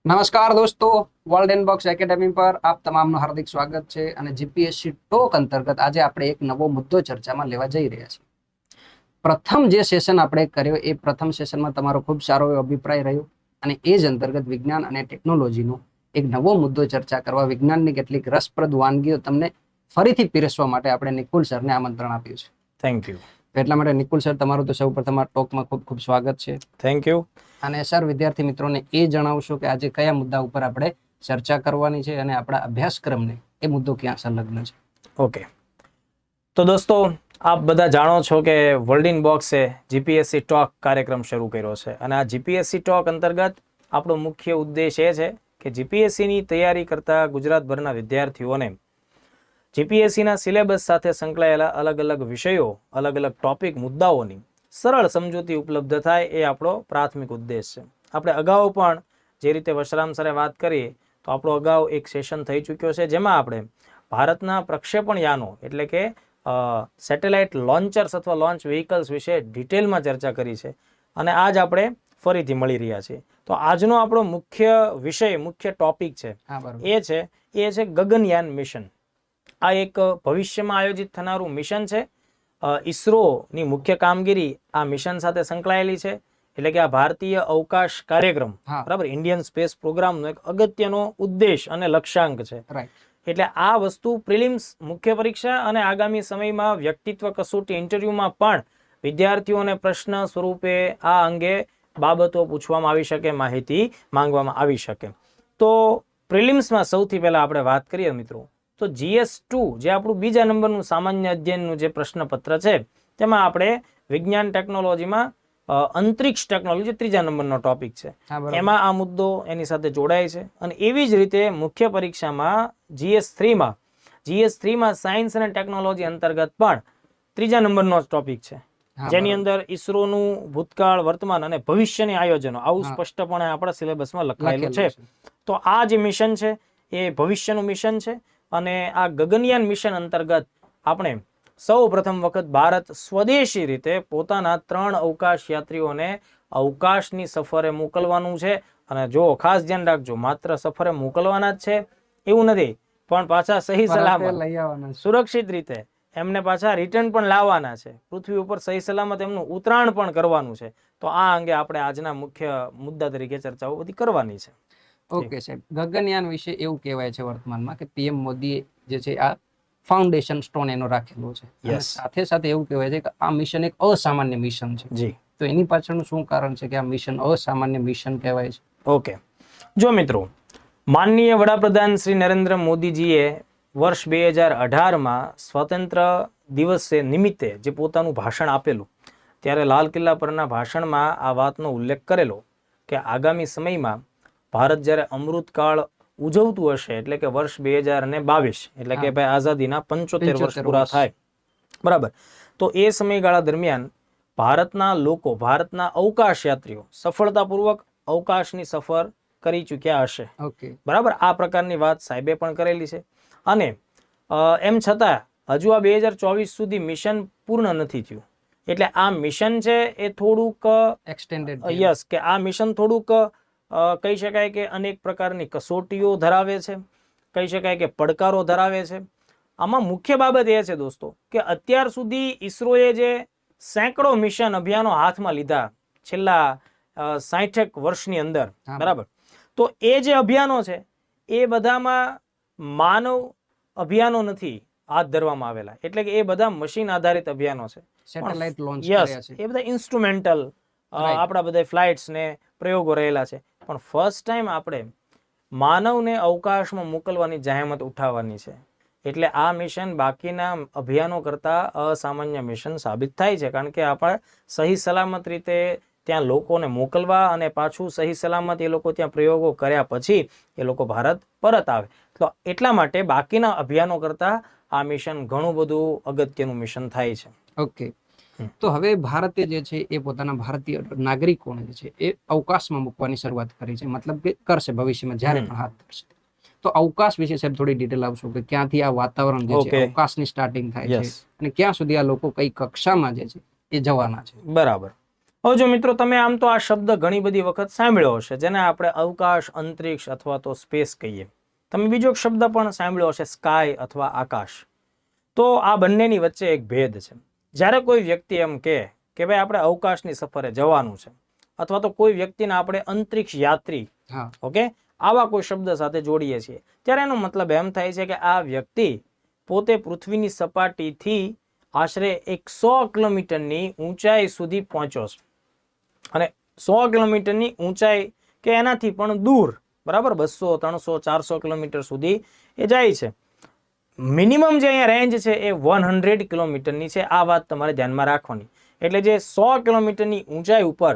નમસ્કાર દોસ્તો, world inbox academy પર આપ તમામનું હાર્દિક સ્વાગત છે. અને જીપીએસસી ટોક અંતર્ગત આજે આપણે એક નવો મુદ્દો ચર્ચામાં લેવા જઈ રહ્યા છીએ. પ્રથમ જે સેશન આપણે કર્યો એ પ્રથમ સેશનમાં તમારો ખૂબ સારો એવો અભિપ્રાય રહ્યો અને એ જ અંતર્ગત વિજ્ઞાન અને ટેકનોલોજીનો એક નવો મુદ્દો ચર્ચા કરવા, વિજ્ઞાનની કેટલીક રસપ્રદ વાનગીઓ તમને ફરીથી પીરસવા માટે આપણે નિકુલ સરને આમંત્રણ આપ્યું છે. Thank you. એટલા માટે નિકુલ સર, તમારું તો સૌપ્રથમ આ ટોકમાં ખૂબ ખૂબ સ્વાગત છે. Thank you. અને સર, વિદ્યાર્થી મિત્રોને એ જણાવશો કે આજે કયા મુદ્દા ઉપર આપણે ચર્ચા કરવાની છે અને આપણા અભ્યાસક્રમને એ મુદ્દો ક્યાં સંલગ્ન છે? ઓકે, તો દોસ્તો, આપ બધા જાણો છો કે વર્લ્ડ ઇન બોક્સે જીપીએસસી ટોક કાર્યક્રમ શરૂ કર્યો છે અને આ જીપીએસસી ટોક અંતર્ગત આપણો મુખ્ય ઉદ્દેશ એ છે કે જીપીએસસીની તૈયારી કરતા ગુજરાતભરના વિદ્યાર્થીઓને જીપીએસસીના સિલેબસ સાથે સંકળાયેલા અલગ અલગ વિષયો, અલગ અલગ ટોપિક, મુદ્દાઓની સરળ સમજૂતી ઉપલબ્ધ થાય એ આપણો પ્રાથમિક ઉદ્દેશ છે. આપણે અગાઉ પણ જે રીતે વશરામ સરે વાત કરી તો આપણો અગાઉ એક સેશન થઈ ચૂક્યો છે જેમાં આપણે ભારતના પ્રક્ષેપણ યાનો એટલે કે સેટેલાઇટ લોન્ચર્સ અથવા લોન્ચ વ્હીકલ્સ વિશે ડિટેલમાં ચર્ચા કરી છે અને આજ આપણે ફરીથી મળી રહ્યા છીએ. તો આજનો આપણો મુખ્ય વિષય, મુખ્ય ટોપિક છે એ છે ગગનયાન મિશન. આ એક ભવિષ્યમાં આયોજિત થનારું મિશન છે. ઈસરોની મુખ્ય કામગીરી આ મિશન સાથે સંકળાયેલી છે. એટલે કે આ ભારતીય અવકાશ કાર્યક્રમ, બરાબર, ઇન્ડિયન સ્પેસ પ્રોગ્રામનો એક અગત્યનો ઉદ્દેશ અને લક્ષ્યાંક છે. એટલે આ વસ્તુ પ્રિલિમ્સ, મુખ્ય પરીક્ષા અને આગામી સમયમાં વ્યક્તિત્વ કસોટી ઇન્ટરવ્યુમાં પણ વિદ્યાર્થીઓને પ્રશ્ન સ્વરૂપે આ અંગે બાબતો પૂછવામાં આવી શકે, માહિતી માંગવામાં આવી શકે. તો પ્રિલિમ્સમાં સૌથી પહેલા આપણે વાત કરીએ મિત્રો, તો GS2 જે આપણું બીજા નંબરનું સામાન્ય અધ્યયનનું જે પ્રશ્નપત્ર છે તેમાં આપણે વિજ્ઞાન ટેકનોલોજીમાં અંતરિક્ષ ટેકનોલોજી ત્રીજા નંબરનો ટોપિક છે. એમાં આ મુદ્દો એની સાથે જોડાય છે. અને એવી જ રીતે મુખ્ય પરીક્ષામાં GS3માં સાયન્સ અને ટેકનોલોજી અંતર્ગત પણ ત્રીજા નંબરનો ટોપિક છે, જેની અંદર ઈસરોનું ભૂતકાળ, વર્તમાન અને ભવિષ્યની આયોજનો આવું સ્પષ્ટપણે આપણા સિલેબસમાં લખાયેલું છે. તો આ જે મિશન છે એ ભવિષ્યનું મિશન છે. અને આ ગગનયાન મિશન અંતર્ગત આપણે સૌ પ્રથમ વખત ભારત સ્વદેશી રીતે પોતાના 3 અવકાશ યાત્રીઓને અવકાશની સફરે મોકલવાનું છે. અને જો ખાસ ધ્યાન રાખજો, માત્ર સફરે મોકલવાના જ છે એવું નથી, પણ પાછા સહી સલામત સુરક્ષિત રીતે એમને પાછા રિટર્ન પણ લાવવાના છે. પૃથ્વી ઉપર સહી સલામત એમનું ઉતરાણ પણ કરવાનું છે. તો આ અંગે આપણે આજના મુખ્ય મુદ્દા તરીકે ચર્ચાઓ બધી કરવાની છે. ઓકે સાહેબ, ગગનયાન વિશે એવું કહેવાય છે વર્તમાનમાં કે પીએમ મોદી જે છે આ ફાઉન્ડેશન સ્ટોન એનો રાખેલો છે. સાથે સાથે એવું કહેવાય છે કે આ મિશન એક અસામાન્ય મિશન છે. જી, તો એની પાછળનું શું કારણ છે કે આ મિશન અસામાન્ય મિશન કહેવાય છે? ઓકે, જો મિત્રો, માનનીય વડાપ્રધાન શ્રી નરેન્દ્ર મોદીજીએ વર્ષ 2018માં સ્વતંત્ર દિવસે નિમિત્તે જે પોતાનું ભાષણ આપેલું, ત્યારે લાલ કિલ્લા પરના ભાષણમાં આ વાતનો ઉલ્લેખ કરેલો કે આગામી સમયમાં ભારત જ્યારે અમૃતકાળ ઉજવતું હશે, એટલે કે વર્ષ 2022, એટલે કે ભાઈ આઝાદીના 75 વર્ષ પૂરા થાય, બરાબર, તો એ સમયગાળા દરમિયાન ભારતના લોકો, ભારતના અવકાશ યાત્રીઓ સફળતાપૂર્વક અવકાશની સફર કરી ચૂક્યા હશે. બરાબર, આ પ્રકારની વાત સાહેબે પણ કરેલી છે. અને એમ છતાં હજુ આ 2024 સુધી મિશન પૂર્ણ નથી થયું. એટલે આ મિશન છે એ થોડુંક એક્સટેન્ડેડ, યસ, કે આ મિશન થોડુંક કહી શકાય કે અનેક પ્રકારની કસોટીઓ ધરાવે છે, કહી શકાય કે પડકારો ધરાવે છે. આમાં મુખ્ય બાબત એ છે દોસ્તો કે અત્યાર સુધી ઈસરોએ જે સેંકડો મિશન અભિયાનો હાથમાં લીધા છેલ્લા 60 વર્ષની અંદર, બરાબર, તો એ જે અભિયાનો છે એ બધામાં માનવ અભિયાનો નથી હાથ ધરવામાં આવેલા. એટલે કે એ બધા મશીન આધારિત અભિયાનો છે. સેટેલાઇટ લોન્ચ કર્યા છે, એ બધા ઇન્સ્ટ્રુમેન્ટલ આપણા બધા ફ્લાઇટ્સ ને પ્રયોગો રહેલા છે. પણ ફર્સ્ટ ટાઈમ આપણે માનવને અવકાશમાં મોકલવાની જહેમત ઉઠાવવાની છે. એટલે આ મિશન બાકીના અભિયાનો કરતા અસામાન્ય મિશન સાબિત થાય છે, કારણ કે આપણે સહી સલામત રીતે ત્યાં લોકોને મોકલવા અને પાછું સહી સલામત એ લોકો ત્યાં પ્રયોગો કર્યા પછી એ લોકો ભારત પરત આવે. તો એટલા માટે બાકીના અભિયાનો કરતા આ મિશન ઘણું બધું અગત્યનું મિશન થાય છે. ઓકે, તો હવે ભારતે જે છે એ પોતાના ભારતીય નાગરિકોને જે છે એ અવકાશમાં મૂકવાની શરૂઆત કરી છે, મતલબ કે કરશે ભવિષ્યમાં જ્યારે પણ હાથ ધરશે. તો અવકાશ વિશે સાહેબ થોડી ડિટેલ આપશો કે ક્યાંથી આ વાતાવરણ જે છે અવકાશની સ્ટાર્ટિંગ થાય છે અને ક્યાં સુધી આ લોકો કઈ કક્ષામાં જે છે એ જવાના છે? બરાબર, હવે જો મિત્રો તમે આમ તો આ શબ્દ ઘણી બધી વખત સાંભળ્યો હશે, જેને આપણે અવકાશ, અંતરિક્ષ અથવા તો સ્પેસ કહીએ. તમે બીજો એક શબ્દ પણ સાંભળ્યો હશે, સ્કાય અથવા આકાશ. તો આ બંનેની વચ્ચે એક ભેદ છે. જ્યારે કોઈ વ્યક્તિ એમ કહે કે ભાઈ આપણે અવકાશની સફરે જવાનું છે, અથવા તો કોઈ વ્યક્તિને આપણે અંતરિક્ષ યાત્રી, ઓકે, આવા કોઈ શબ્દ સાથે જોડીએ છીએ, ત્યારે એનો મતલબ એમ થાય છે કે આ વ્યક્તિ પોતે પૃથ્વીની સપાટીથી આશરે 100 કિલોમીટરની ઊંચાઈ સુધી પહોંચ્યો છે. અને 100 કિલોમીટરની ઊંચાઈ કે એનાથી પણ દૂર, બરાબર, 200, 300, 400 કિલોમીટર સુધી એ જાય છે. મિનિમમ જે અહીંયા રેન્જ છે એ 100 કિલોમીટરની છે. આ વાત તમારે ધ્યાનમાં રાખવાની. એટલે જે 100 કિલોમીટરની ઊંચાઈ ઉપર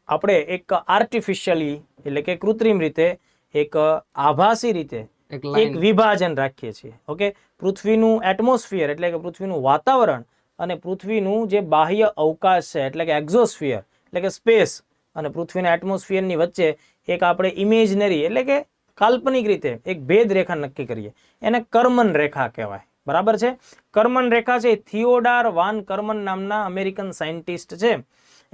આપણે એક આર્ટિફિશિયલી, એટલે કે કૃત્રિમ રીતે, એક આભાસી રીતે એક વિભાજન રાખીએ છીએ. ઓકે, પૃથ્વીનું એટમોસ્ફિયર એટલે કે પૃથ્વીનું વાતાવરણ અને પૃથ્વીનું જે બાહ્ય અવકાશ છે એટલે કે એક્ઝોસ્ફિયર એટલે કે સ્પેસ, અને પૃથ્વીના એટમોસ્ફિયરની વચ્ચે એક આપણે ઇમેજનરી એટલે કે કાલ્પનિક રીતે એક ભેદ રેખા નક્કી કરીએ, એને કર્મન રેખા કહેવાય. બરાબર છે. કર્મન રેખા છે થિયોડાર વાન કર્મન નામના અમેરિકન સાયન્ટિસ્ટ છે,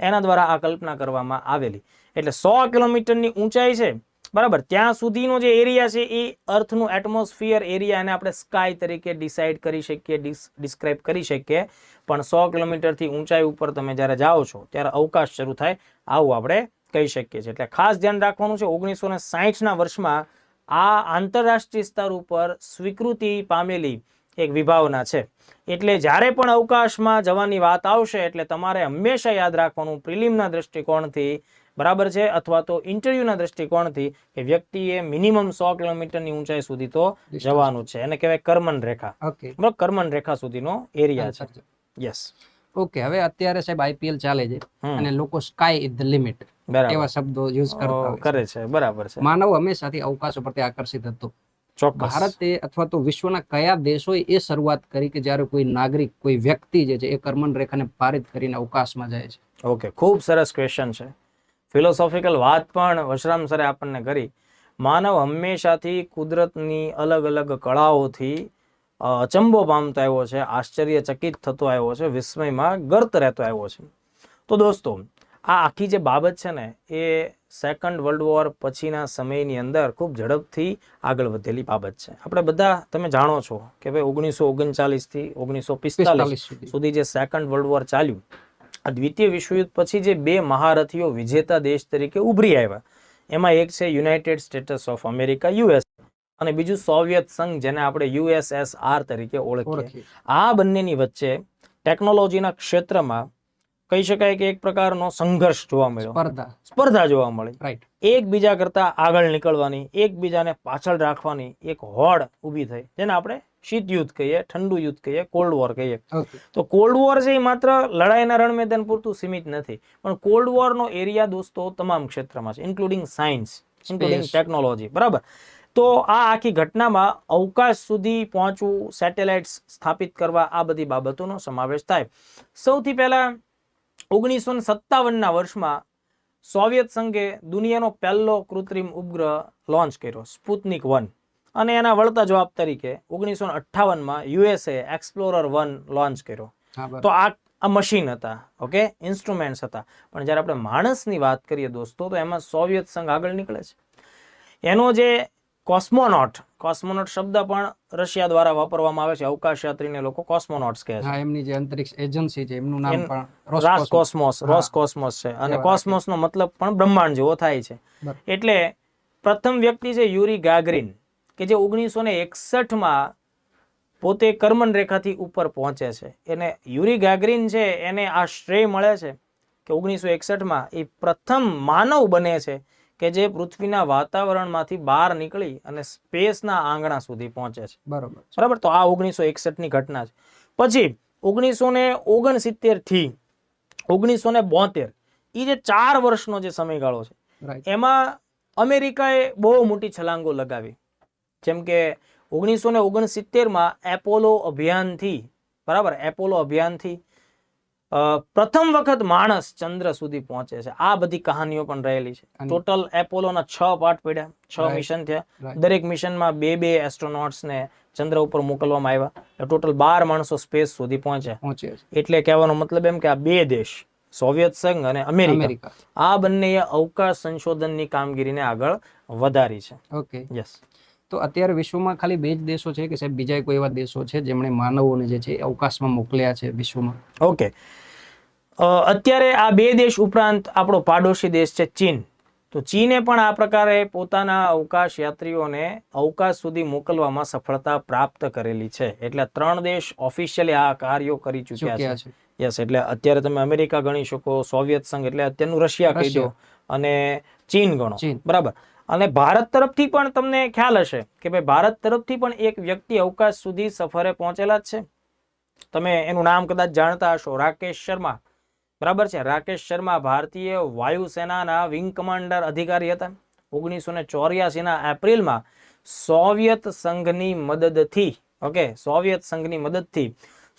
એના દ્વારા આ કલ્પના કરવામાં આવેલી. એટલે 100 કિલોમીટરની ઊંચાઈ છે, બરાબર, ત્યાં સુધીનો જે એરિયા છે એ અર્થનું એટમોસ્ફિયર એરિયા, એને આપણે સ્કાય તરીકે ડિસાઇડ કરી શકીએ, ડિસ્ક્રાઇબ કરી શકીએ. પણ 100 કિલોમીટરથી ઊંચાઈ ઉપર તમે જ્યારે જાઓ છો ત્યારે અવકાશ શરૂ થાય, આવું આપણે કહી શકીએ છીએ. એટલે ખાસ ધ્યાન રાખવાનું છે, 1960ના વર્ષમાં આ આંતરરાષ્ટ્રીય સ્તર ઉપર સ્વીકૃતિ પામેલી એક વિભાવના છે. એટલે જ્યારે પણ અવકાશમાં જવાની વાત આવશે એટલે તમારે હંમેશા યાદ રાખવાનું, પ્રિલિમના દૃષ્ટિકોણથી, બરાબર છે, અથવા તો ઇન્ટરવ્યુના દૃષ્ટિકોણથી, કે વ્યક્તિએ મિનિમમ 100 કિલોમીટરની ઊંચાઈ સુધી તો જવાનું છે. એને કહેવાય કર્મન રેખા. બરાબર, કર્મન રેખા સુધીનો એરિયા છે. યસ. ઓકે, હવે અત્યારે સાહેબ IPL ચાલે છે અને લોકો સ્કાય ઇઝ ધ લિમિટ એવા શબ્દો યુઝ કરતા કરે છે. બરાબર છે. માનવ હંમેશાથી અવકાશ પ્રત્યે આકર્ષિત હતો. ચોક્કસ. ભારતે અથવા તો વિશ્વના કયા દેશોએ એ શરૂઆત કરી કે જ્યારે કોઈ નાગરિક, કોઈ વ્યક્તિ જે છે એ કર્મન રેખાને પારિત કરીને અવકાશમાં જાય છે? ઓકે, ખૂબ સરસ ક્વેશ્ચન છે. ફિલોસોફિકલ વાત પણ વશરામ સરે આપણને કરી. માનવ હંમેશાથી કુદરતની અલગ અલગ કળાઓથી અચંબો પામતો આવ્યો છે, આશ્ચર્યચકિત થતો આવ્યો છે, વિસ્મયમાં ગર્ત રહેતો આવ્યો છે. તો દોસ્તો, આ આખી જે બાબત છે ને એ સેકન્ડ વર્લ્ડ વોર પછીના સમયની અંદર ખૂબ ઝડપથી આગળ વધેલી બાબત છે. આપણે બધા તમે જાણો છો કે ભાઈ 1939 થી 1945 સુધી જે સેકન્ડ વર્લ્ડ વોર ચાલ્યું, આ દ્વિતીય વિશ્વયુદ્ધ પછી જે બે મહારથીઓ વિજેતા દેશ તરીકે ઉભરી આવ્યા, એમાં એક છે United states of America, US, અને બીજું સોવિયત સંઘ, જેને આપણે USSR તરીકે ઓળખીએ. આ બંનેની વચ્ચે ટેકનોલોજીના ક્ષેત્રમાં કહી શકાય કે એક પ્રકારનો સંઘર્ષ જોવા મળ્યો, સ્પર્ધા જોવા મળી. એકબીજા કરતા આગળ નીકળવાની, એકબીજાને પાછળ રાખવાની એક હોડ ઊભી થઈ, જેને આપણે શીત યુદ્ધ કહીએ, ઠંડુ યુદ્ધ કહીએ, કોલ્ડ વોર કહીએ. તો કોલ્ડ વોર છે એ માત્ર લડાઈના રણમેદાન પૂરતું સીમિત નથી, પણ કોલ્ડ વોરનો એરિયા દોસ્તો તમામ ક્ષેત્રમાં છે, ઇન્ક્લુડિંગ સાયન્સ, ઇન્ક્લુડિંગ ટેકનોલોજી. બરાબર. તો આ આખી ઘટનામાં અવકાશ સુધી પહોંચવું, સેટેલાઇટ્સ સ્થાપિત કરવા, આ બધી બાબતોનો સમાવેશ થાય. સૌથી પહેલા 1957ના વર્ષમાં સોવિયત સંઘે દુનિયાનો પહેલો કૃત્રિમ ઉપગ્રહ લોન્ચ કર્યો, સ્પુતનિક 1, અને એના વળતા જવાબ તરીકે 1958માં USA એક્સપ્લોરર 1 લોન્ચ કર્યો. તો આ મશીન હતા, ઓકે, ઇન્સ્ટ્રુમેન્ટ્સ હતા. પણ જ્યારે આપણે માણસની વાત કરીએ દોસ્તો, તો એમાં સોવિયત સંઘ આગળ નીકળે છે. એનો જે કોસ્મોનોટ શબ્દ પણ રશિયા દ્વારા વાપરવામાં આવે છે. અવકાશ યાત્રીને લોકો કોસ્મોનોટ્સ કહે છે. એમની જે અંતરિક્ષ એજન્સી છે એમનું નામ પણ રોસકોસ્મોસ છે, અને કોસ્મોસનો મતલબ પણ બ્રહ્માંડ જેવો થાય છે. એટલે પ્રથમ વ્યક્તિ છે યુરી ગાગરીન, કે જે 1961માં પોતે કર્મન રેખાથી ઉપર પહોંચે છે. એને યુરી ગાગરીન છે, એને આ શ્રેય મળે છે કે 1961માં એ પ્રથમ માનવ બને છે કે જે પૃથ્વીના વાતાવરણમાંથી બહાર નીકળી અને સ્પેસના આંગણા સુધી પહોંચે છે. બરાબર. તો આ 1961ની ઘટના છે. પછી 1969 થી 1972 એ જે 4 વર્ષનો જે સમયગાળો છે, એમાં અમેરિકાએ બહુ મોટી છલાંગો લગાવી. જેમ કે 1969માં એપોલો અભિયાનથી, બરાબર, એપોલો અભિયાનથી પ્રથમ વખત માણસ ચંદ્ર સુધી પહોંચે છે. આ બધી કહાનીઓ પણ રહેલી છે. ટોટલ એપોલોના 6 પાર્ટ પડ્યા, 6 મિશન થયા. દરેક મિશનમાં 2 એસ્ટ્રોનોટ્સને ચંદ્ર ઉપર મોકલવામાં આવ્યા. ટોટલ 12 માણસો સ્પેસ સુધી પહોંચ્યા. એટલે કહેવાનો મતલબ એમ કે આ 2 દેશ, સોવિયત સંઘ અને અમેરિકા, અમેરિકા. આ બંનેએ અવકાશ સંશોધનની કામગીરીને આગળ વધારી છે. ઓકે. યસ. તો અત્યારે વિશ્વમાં ખાલી 2 જ દેશો છે કે સાહેબ બીજા કોઈ એવા દેશો છે જેમણે માનવોને જે છે અવકાશમાં મોકલ્યા છે વિશ્વમાં? ઓકે. અત્યારે આ 2 દેશ ઉપરાંત આપણો પાડોશી દેશ છે ચીન. તો ચીને પણ આ પ્રકારે પોતાના અવકાશ યાત્રીઓને અવકાશ સુધી મોકલવામાં સફળતા પ્રાપ્ત કરેલી છે. એટલે 3 દેશ ઓફિશિયલી આ કાર્યો કરી ચૂક્યા છે. યસ. એટલે અત્યારે તમે અમેરિકા ગણી શકો, સોવિયત સંઘ એટલે અત્યારનું રશિયા કહી દો, અને ચીન ગણો. બરાબર. અને ભારત તરફથી પણ તમને ખ્યાલ હશે કે ભાઈ ભારત તરફથી પણ એક વ્યક્તિ અવકાશ સુધી સફરે પહોંચેલા જ છે. તમે એનું નામ કદાચ જાણતા હશો, રાકેશ શર્મા. બરાબર છે. રાકેશ શર્મા ભારતીય વાયુસેનાના વિંગ કમાન્ડર અધિકારી હતા. 1984 ના એપ્રિલમાં સોવિયત સંઘની મદદથી, ઓકે, સોવિયત સંઘની મદદથી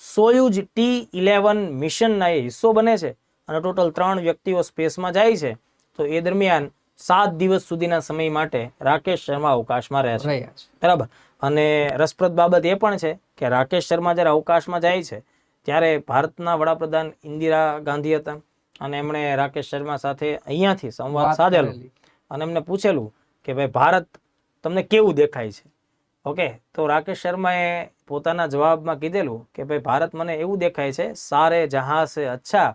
સોયુઝ T-11 મિશનના એ હિસ્સો બને છે અને ટોટલ 3 વ્યક્તિઓ સ્પેસમાં જાય છે. તો એ દરમિયાન 7 દિવસ સુધીના સમય માટે રાકેશ શર્મા અવકાશમાં રહે છે. બરાબર. અને રસપ્રદ બાબત એ પણ છે કે રાકેશ શર્મા જ્યારે અવકાશમાં જાય છે ત્યારે ભારતના વડાપ્રધાન ઇન્દિરા ગાંધી હતા, અને એમણે રાકેશ શર્મા સાથે અહીંયાથી સંવાદ સાધેલો અને એમને પૂછેલું કે ભાઈ ભારત તમને કેવું દેખાય છે. ઓકે. તો રાકેશ શર્માએ પોતાના જવાબમાં કીધેલું કે ભાઈ ભારત મને એવું દેખાય છે, સારે જહાં સે અચ્છા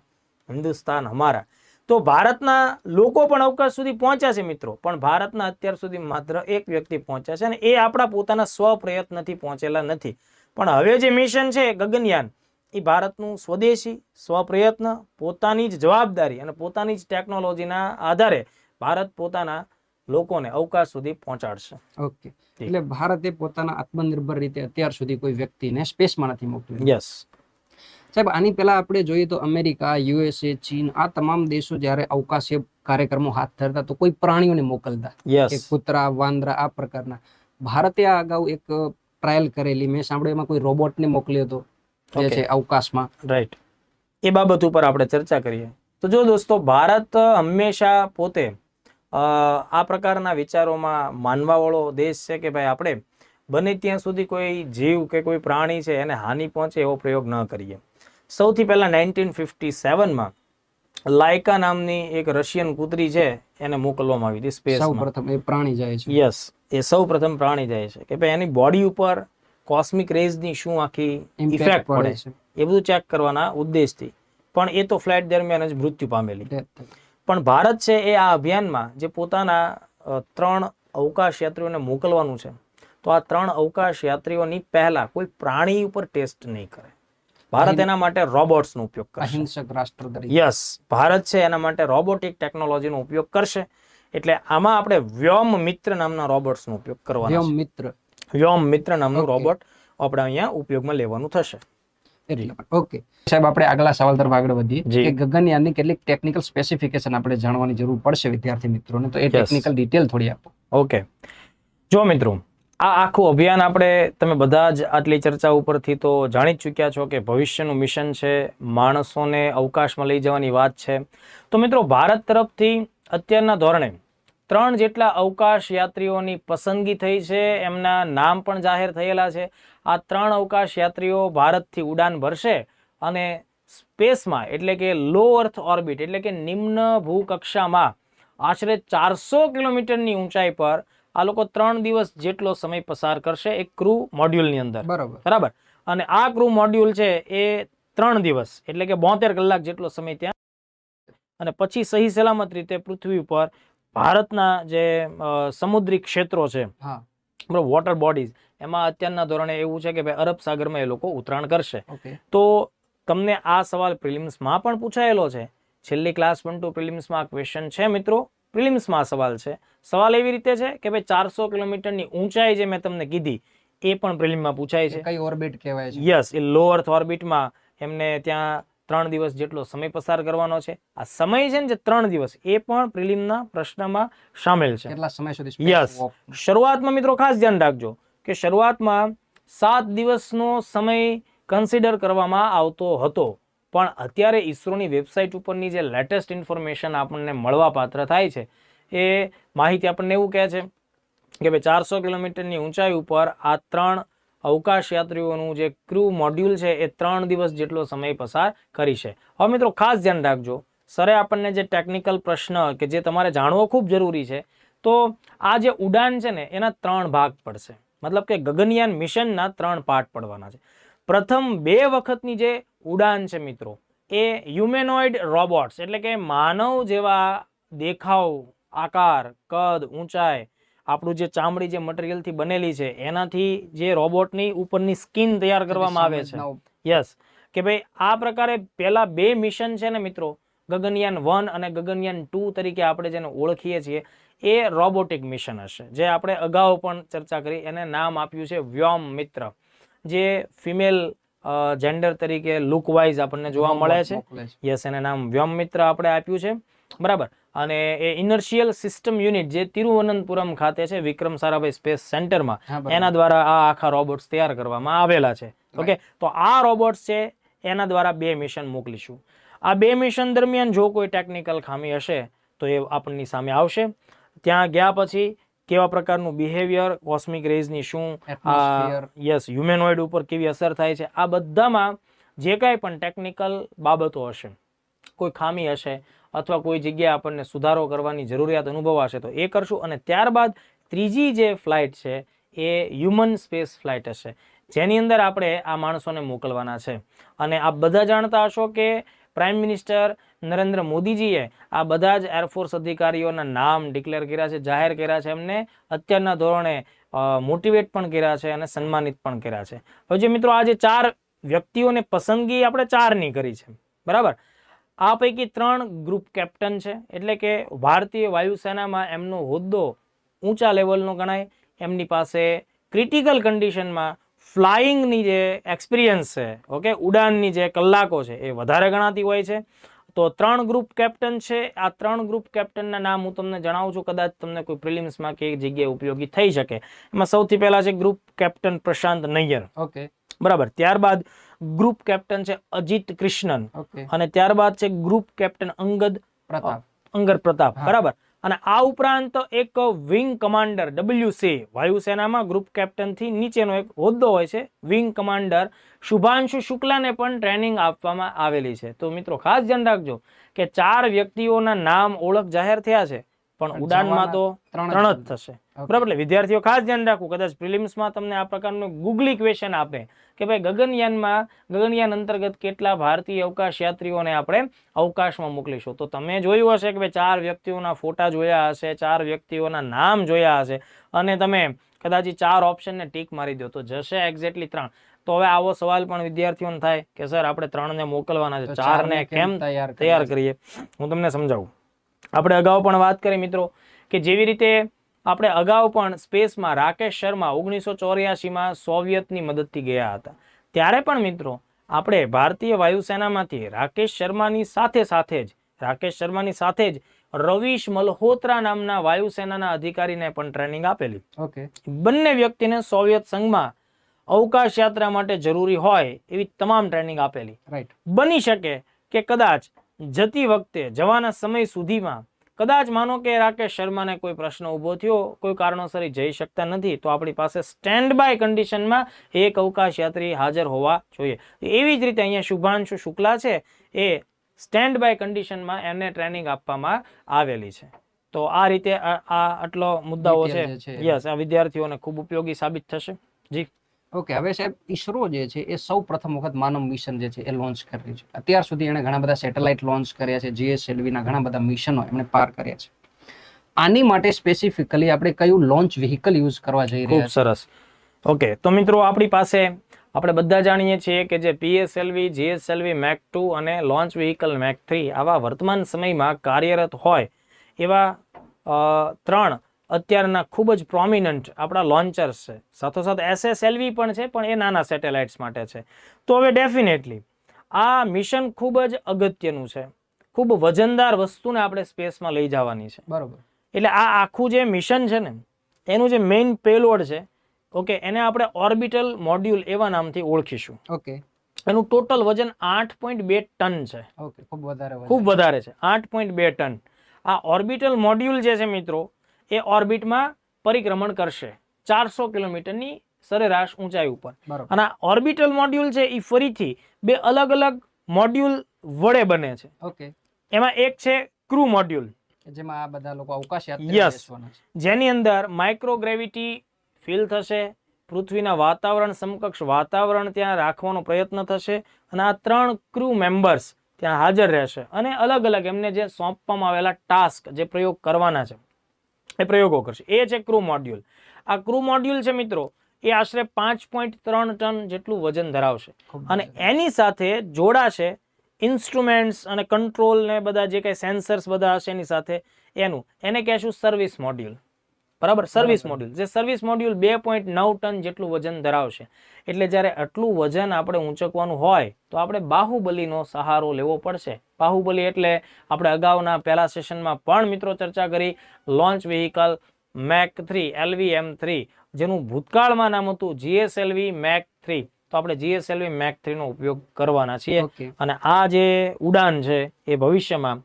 હિન્દુસ્તાન હમારા. તો ભારતના લોકો પણ અવકાશ સુધી પહોંચ્યા છે મિત્રો, પણ ભારતના અત્યાર સુધી માત્ર એક વ્યક્તિ પહોંચ્યા છે, અને એ આપણા પોતાના સ્વપ્રયત્નથી પહોંચેલા નથી. પણ હવે જે મિશન છે ગગનયાન, એ ભારતનું સ્વદેશી સ્વપ્રયત્ન, પોતાની જ જવાબદારી અને પોતાની જ ટેકનોલોજીના આધારે ભારત પોતાના લોકોને અવકાશ સુધી પહોંચાડશે. ઓકે. એટલે ભારતે પોતાના આત્મનિર્ભર રીતે અત્યાર સુધી કોઈ વ્યક્તિને સ્પેસમાં નથી મોકલ્યું. યસ સાહેબ, આની પહેલા આપણે જોઈએ તો અમેરિકા, USA, ચીન, આ તમામ દેશો જ્યારે અવકાશીય કાર્યક્રમો હાથ ધરતા તો કોઈ પ્રાણીઓને મોકલતા, કે કૂતરા, વાંદરા, આ પ્રકારના. ભારતે આ અગાઉ એક ટ્રાયલ કરેલી, મેં સાંભળ્યું, એમાં કોઈ રોબોટને મોકલ્યો હતો જે છે અવકાશમાં. રાઈટ. એ બાબત ઉપર આપણે ચર્ચા કરીએ. તો જો દોસ્તો, ભારત હંમેશા પોતે આ પ્રકારના વિચારોમાં માનવાવાળો દેશ છે કે ભાઈ આપણે બને ત્યાં સુધી કોઈ જીવ કે કોઈ પ્રાણી છે એને હાનિ પહોંચે એવો પ્રયોગ ન કરીએ. સૌથી પહેલા 1957માં લાયકા નામની એક રશિયન કૂતરી છે એને મોકલવામાં આવી હતી સ્પેસમાં. સૌપ્રથમ એ પ્રાણી જાય છે. યસ, એ સૌપ્રથમ પ્રાણી જાય છે કે ભાઈ એની બોડી ઉપર કોસ્મિક રેઝની શું આખી ઇફેક્ટ પડે છે એ બધું ચેક કરવાના ઉદ્દેશથી. પણ એ તો ફ્લાઇટ દરમિયાન જ મૃત્યુ પામેલી. પણ ભારત છે એ આ અભિયાનમાં જે પોતાના 3 અવકાશ યાત્રીઓને મોકલવાનું છે, તો આ 3 અવકાશ યાત્રીઓની પહેલા કોઈ પ્રાણી ઉપર ટેસ્ટ નહીં કરે. ભારત એના માટે રોબોટ્સનો ઉપયોગ કરશે. અહિંસક રાષ્ટ્ર તરીકે. યસ, ભારત છે એના માટે રોબોટિક ટેકનોલોજીનો ઉપયોગ કરશે. એટલે આમાં આપણે વ્યોમ મિત્ર નામના રોબોટ્સનો ઉપયોગ કરવાનો છે. વ્યોમ મિત્ર નામનું રોબોટ આપણે અહીંયા ઉપયોગમાં લેવાનું થશે. ઓકે સાહેબ, આપણે આગલા સવાલ તરફ આગળ વધીએ કે ગગનયાનની કેટલીક ટેકનિકલ સ્પેસિફિકેશન આપણે જાણવાની જરૂર પડશે વિદ્યાર્થી મિત્રોને, તો એ ટેકનિકલ ડિટેલ થોડી આપો. ઓકે. જો મિત્રો, આ આખું અભિયાન આપણે તમે બધા જ આટલી ચર્ચા ઉપરથી તો જાણી જ ચૂક્યા છો કે ભવિષ્યનું મિશન છે, માણસોને અવકાશમાં લઈ જવાની વાત છે. તો મિત્રો, ભારત તરફથી અત્યારના ધોરણે 3 જેટલા અવકાશ યાત્રીઓની પસંદગી થઈ છે, એમના નામ પણ જાહેર થયેલા છે. આ 3 અવકાશ યાત્રીઓ ભારતથી ઉડાન ભરશે અને સ્પેસમાં, એટલે કે લો અર્થ ઓર્બિટ, એટલે કે નિમ્ન ભૂકક્ષામાં આશરે 400 કિલોમીટરની ઊંચાઈ પર આ લોકો 3 દિવસ જેટલો સમય પસાર કરશે એક ક્રૂ મોડ્યુલની અંદર. બરાબર. અને આ ક્રૂ મોડ્યુલ છે એ 3 દિવસ એટલે કે 72 કલાક જેટલો સમય ત્યાં, અને પછી સહી સલામત રીતે પૃથ્વી ઉપર ભારતના જે સમુદ્રી ક્ષેત્રો છે, વોટર બોડીઝ, એમાં અત્યારના ધોરણે એવું છે કે ભાઈ અરબ સાગરમાં એ લોકો ઉતરાણ કરશે. તો તમને આ સવાલ પ્રિલિમ્સમાં પણ પૂછાયેલો છે. છેલ્લી ક્લાસ 1-2 પ્રિલિમ્સમાં આ ક્વેશ્ચન છે મિત્રો. પ્રિલિમ્સમાં આ સવાલ છે. સવાલ એવી રીતે છે કે ભાઈ 400 કિલોમીટરની ઊંચાઈ જે મેં તમને કીધી એ પણ પ્રિલિમમાં પૂછાય છે. કઈ ઓર્બિટ કહેવાય છે? યસ, એ લો અર્થ ઓર્બિટમાં એમને ત્યાં 3 દિવસ જેટલો સમય પસાર કરવાનો છે. આ સમય છે ને જે 3 દિવસ, એ પણ પ્રિલિમના પ્રશ્નમાં સામેલ છે. કેટલા સમય સુધી? યસ, શરૂઆતમાં મિત્રો ખાસ ધ્યાન રાખજો કે શરૂઆતમાં 7 દિવસનો સમય કન્સિડર કરવામાં આવતો હતો, પણ અત્યારે ઈસરોની વેબસાઇટ ઉપરની જે લેટેસ્ટ ઇન્ફોર્મેશન આપણને મળવા પાત્ર થાય છે એ માહિતી આપણને એવું કહે છે કે ભાઈ 400 કિલોમીટરની ઊંચાઈ ઉપર આ 3 અવકાશ યાત્રીઓનું જે ક્રૂ મોડ્યુલ છે એ 3 દિવસ જેટલો સમય પસાર કરી છે. હવે મિત્રો ખાસ ધ્યાન રાખજો, સરે આપણને જે ટેકનિકલ પ્રશ્ન કે જે તમારે જાણવો ખૂબ જરૂરી છે, તો આ જે ઉડાન છે ને એના 3 ભાગ પડશે. મતલબ કે ગગનયાન મિશનના 3 પાર્ટ પડવાના છે. પ્રથમ 2 વખતની જે ઉડાન છે મિત્રો, એ હ્યુમેનોઇડ રોબોટ્સ એટલે કે માનવ જેવા દેખાવ, આકાર, કદ, ઊંચાઈ, આપણું જે ચામડી જે મટીરિયલથી બનેલી છે એનાથી જે રોબોટની ઉપરની સ્કિન તૈયાર કરવામાં આવે છે. યસ, કે ભાઈ આ પ્રકારે પહેલા 2 મિશન છે ને મિત્રો, ગગનયાન 1 અને ગગનયાન 2 તરીકે આપણે જેને ઓળખીએ છીએ, એ રોબોટિક મિશન હશે. જે આપણે અગાઉ પણ ચર્ચા કરી, એને નામ આપ્યું છે વ્યોમ મિત્ર, જે ફિમેલ જેન્ડર તરીકે લુક વાઇઝ આપણને જોવા મળે છે. યસ, એને નામ વ્યોમ મિત્ર આપણે આપ્યું છે, બરાબર. અને એ ઇનર્શિયલ સિસ્ટમ યુનિટ જે તિરુવનંતપુરમ ખાતે છે વિક્રમ સારાભાઈ સ્પેસ સેન્ટરમાં, એના દ્વારા આ આખા રોબોટ્સ તૈયાર કરવામાં આવેલા છે. ઓકે, તો આ રોબોટ્સ છે એના દ્વારા 2 મિશન મોકલીશું. આ 2 મિશન દરમિયાન જો કોઈ ટેકનિકલ ખામી હશે તો એ આપણની સામે આવશે. ત્યાં ગયા પછી કેવા પ્રકારનું બિહેવિયર, કોસ્મિક રેઝની શું, યસ, હ્યુમેનોઇડ ઉપર કેવી અસર થાય છે, આ બધામાં જે કાંઈ પણ ટેકનિકલ બાબતો હશે, કોઈ ખામી હશે અથવા કોઈ જગ્યાએ આપણને સુધારો કરવાની જરૂરિયાત અનુભવાશે તો એ કરશું. અને ત્યારબાદ ત્રીજી જે ફ્લાઇટ છે એ હ્યુમન સ્પેસ ફ્લાઇટ હશે, જેની અંદર આપણે આ માણસોને મોકલવાના છે. અને આપ બધા જાણતા હશો કે પ્રાઇમ મિનિસ્ટર નરેન્દ્ર મોદીજીએ આ બધા જ એરફોર્સ અધિકારીઓના નામ ડિક્લેર કર્યા છે, જાહેર કર્યા છે, એમને અત્યારના ધોરણે મોટિવેટ પણ કર્યા છે અને સન્માનિત પણ કર્યા છે. હવે જે મિત્રો આ જે 4 વ્યક્તિઓને પસંદગી આપણે 4ની કરી છે, બરાબર. આ પૈકી 3 ગ્રુપ કેપ્ટન છે, એટલે કે ભારતીય વાયુસેનામાં એમનો હોદ્દો ઊંચા લેવલનો ગણાય. એમની પાસે ક્રિટિકલ કન્ડિશનમાં ફ્લાઇંગની જે એક્સપિરિયન્સ છે, ઓકે, ઉડાનની જે કલાકો છે એ વધારે ગણાતી હોય છે. તો 3 ગ્રુપ કેપ્ટન છે. આ 3 ગ્રુપ કેપ્ટનના નામ હું તમને જણાવું છું, કદાચ તમને કોઈ પ્રિલિમ્સમાં કે જગ્યાએ ઉપયોગી થઈ શકે. એમાં સૌથી પહેલા છે ગ્રુપ કેપ્ટન પ્રશાંત નૈયર, ઓકે, બરાબર. ત્યારબાદ ગ્રુપ કેપ્ટન છે અજીત કૃષ્ણન, અને ત્યારબાદ છે ગ્રુપ કેપ્ટન અંગદ પ્રતાપ, બરાબર. અને આ ઉપરાંત એક વિંગ કમાન્ડર WC, વાયુસેનામાં ગ્રુપ કેપ્ટન થી નીચેનો એક હોદ્દો હોય છે, વિંગ કમાન્ડર શુભાંશુ શુક્લાને પણ ટ્રેનિંગ આપવામાં આવેલી છે. તો મિત્રો ખાસ ધ્યાન રાખજો કે 4 વ્યક્તિઓના નામ ઓળખ જાહેર થયા છે, પણ ઉડાનમાં તો 3 જ થશે, બરાબર. એટલે વિદ્યાર્થીઓ ખાસ ધ્યાન રાખવું, કદાચ પ્રિલિમ્સમાં તમને આ પ્રકારનો ગૂગલી ક્વેશ્ચન આપે કે ભાઈ ગગનયાન અંતર્ગત કેટલા ભારતીય અવકાશ યાત્રીઓને આપણે અવકાશમાં મોકલીશું, તો તમે જોયું હશે કે ભાઈ 4 વ્યક્તિઓના ફોટા જોયા હશે, 4 વ્યક્તિઓના નામ જોયા હશે, અને તમે કદાચ 4 ઓપ્શનને ટીક મારી દો તો જશે એક્ઝેક્ટલી 3. તો હવે આવો સવાલ પણ વિદ્યાર્થીઓને થાય કે સર આપણે 3ને મોકલવાના છે, 4ને કેમ તૈયાર કરીએ? હું તમને સમજાવું. આપણે અગાઉ પણ વાત કરી મિત્રો કે જેવી રીતે આપણે અગાઉ પણ સ્પેસમાં રાકેશ શર્મા 1984માં સોવિયતની મદદથી ગયા હતા, ત્યારે પણ મિત્રો આપણે ભારતીય વાયુસેનામાંથી રાકેશ શર્માની સાથે જ રવીશ મલ્હોત્રા નામના વાયુસેનાના અધિકારીને પણ ટ્રેનિંગ આપેલી. ઓકે, બંને વ્યક્તિને સોવિયત સંઘમાં અવકાશ યાત્રા માટે જરૂરી હોય એવી તમામ ટ્રેનિંગ આપેલી. રાઈટ. બની શકે કે કદાચ જતી વખતે જવાના સમય સુધીમાં કદાચ માનો કે રાકેશ શર્માને કોઈ પ્રશ્ન ઊભો થયો, કોઈ કારણોસર જઈ શકતા નથી, તો આપણી પાસે સ્ટેન્ડ બાય કન્ડિશનમાં એક અવકાશ યાત્રી હાજર હોવા જોઈએ. એવી જ રીતે અહીંયા શુભાંશુ શુક્લા છે, એ સ્ટેન્ડ બાય કન્ડિશનમાં એને ટ્રેનિંગ આપવામાં આવેલી છે. તો આ રીતે આ આટલો મુદ્દાઓ છે. યસ, આ વિદ્યાર્થીઓને ખૂબ ઉપયોગી સાબિત થશે. જી, ઓકે. હવે સાહેબ ઈસરો જે છે એ સૌ પ્રથમ વખત માનવ મિશન જે છે એ લોન્ચ કર્યું છે. અત્યાર સુધી એણે ઘણા બધા સેટેલાઇટ લોન્ચ કર્યા છે, GSLV ના ઘણા બધા મિશનો એમણે પાર કર્યા છે. આની માટે સ્પેસિફિકલી આપણે કયું લોન્ચ વ્હીકલ યુઝ કરવા જઈ રહ્યા છીએ? ખૂબ સરસ. ઓકે, તો મિત્રો આપણી પાસે આપણે બધા જાણીએ છીએ કે જે PSLV, GSLV Mach 2 અને લોન્ચ વ્હીકલ Mach 3 આવા વર્તમાન સમયમાં કાર્યરત હોય એવા 3 અત્યારના ખૂબ જ પ્રોમિનન્ટ આપણા લોન્ચર્સ છે. સાથોસાથ SSLV પણ છે, પણ એ નાના સેટેલાઇટ્સ માટે છે. તો હવે ડેફિનેટલી આ મિશન ખૂબ જ અગત્યનું છે, ખૂબ વજનદાર વસ્તુને આપણે સ્પેસમાં લઈ જવાની છે, બરોબર. એટલે આ આખું જે મિશન છે ને એનું જે મેઇન પેલોડ છે, ઓકે, એને આપણે ઓર્બિટલ મોડ્યુલ એવા નામથી ઓળખીશું. ઓકે, એનું ટોટલ વજન 8.2 ટન છે. ઓકે, ખૂબ વધારે છે, 8.2 ટન. આ ઓર્બિટલ મોડ્યુલ જે છે મિત્રો એ ઓર્બિટમાં પરિક્રમણ કરશે 400 કિલોમીટરની સરેરાશ ઊંચાઈ ઉપર. બરોબર. અને ઓર્બિટલ મોડ્યુલ છે એ ફરીથી બે અલગ અલગ મોડ્યુલ વડે બને છે. ઓકે. એમાં એક છે ક્રૂ મોડ્યુલ, જેમાં આ બધા લોકો અવકાશ યાત્રીઓ Yes. બેસવાના છે. જેની અંદર માઇક્રોગ્રેવિટી ફીલ થશે, પૃથ્વીના વાતાવરણ સમકક્ષ વાતાવરણ ત્યાં રાખવાનો પ્રયત્ન થશે, અને આ 3 ક્રૂ મેમ્બર્સ ત્યાં હાજર રહેશે અને અલગ અલગ એમને જે સોંપવામાં આવેલા ટાસ્ક, જે પ્રયોગ કરવાના છે એ પ્રયોગો કરશે. એ છે ક્રૂ મોડ્યુલ. આ ક્રૂ મોડ્યુલ છે મિત્રો, એ આશરે 5.3 ટન જેટલું વજન ધરાવશે ખૂબ અને એની સાથે જોડાશે ઇન્સ્ટ્રુમેન્ટ્સ અને કંટ્રોલ ને બધા જે કંઈ સેન્સર્સ બધા હશે એની સાથે, એને કહેશું સર્વિસ મોડ્યુલ. બરાબર, સર્વિસ મોડ્યુલ. જે સર્વિસ મોડ્યુલ 2.9 ટન જેટલું વજન ધરાવશે. એટલે જ્યારે આટલું વજન આપણે ઊંચકવાનું હોય તો આપણે બાહુબલીનો સહારો લેવો પડશે. બાહુબલી એટલે આપણે અગાઉના પહેલા સેશનમાં પણ મિત્રો ચર્ચા કરી, લોન્ચ વ્હીકલ મેક 3 LVM3, જેનું ભૂતકાળમાં નામ હતું GSLV મેક 3. તો આપણે GSLV મેક 3 નો ઉપયોગ કરવાના છીએ. ઓકે. અને આ જે ઉડાન છે એ ભવિષ્યમાં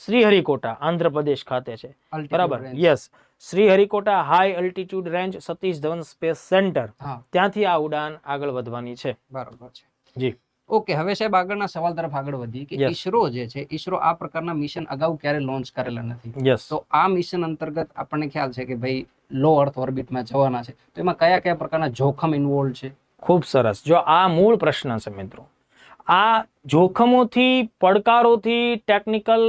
શ્રીહરિકોટા આંધ્રપ્રદેશ ખાતે છે. Altitude બરાબર, range. Yes. Sriharikota high altitude range Satish Dhawan space centre, હા, ત્યાંથી આ ઉડાન આગળ વધવાની છે. બરોબર છે. જી. ઓકે, હવે સાહેબ આગળના સવાલ તરફ આગળ વધીએ કે Yes. ઈસરો જે છે, ઈસરો આ પ્રકારના મિશન અગાઉ ક્યારે લોન્ચ કરેલા નથી. યસ. તો આ મિશન અંતર્ગત આપણને ખ્યાલ છે કે ભાઈ લો અર્થ ઓર્બિટમાં જવાના છે, તો એમાં કયા કયા પ્રકારના જોખમ ઇન્વોલ્વ છે? ખૂબ સરસ. જો આ મૂળ પ્રશ્ન છે મિત્રો, આ જોખમોથી, પડકારોથી, ટેકનિકલ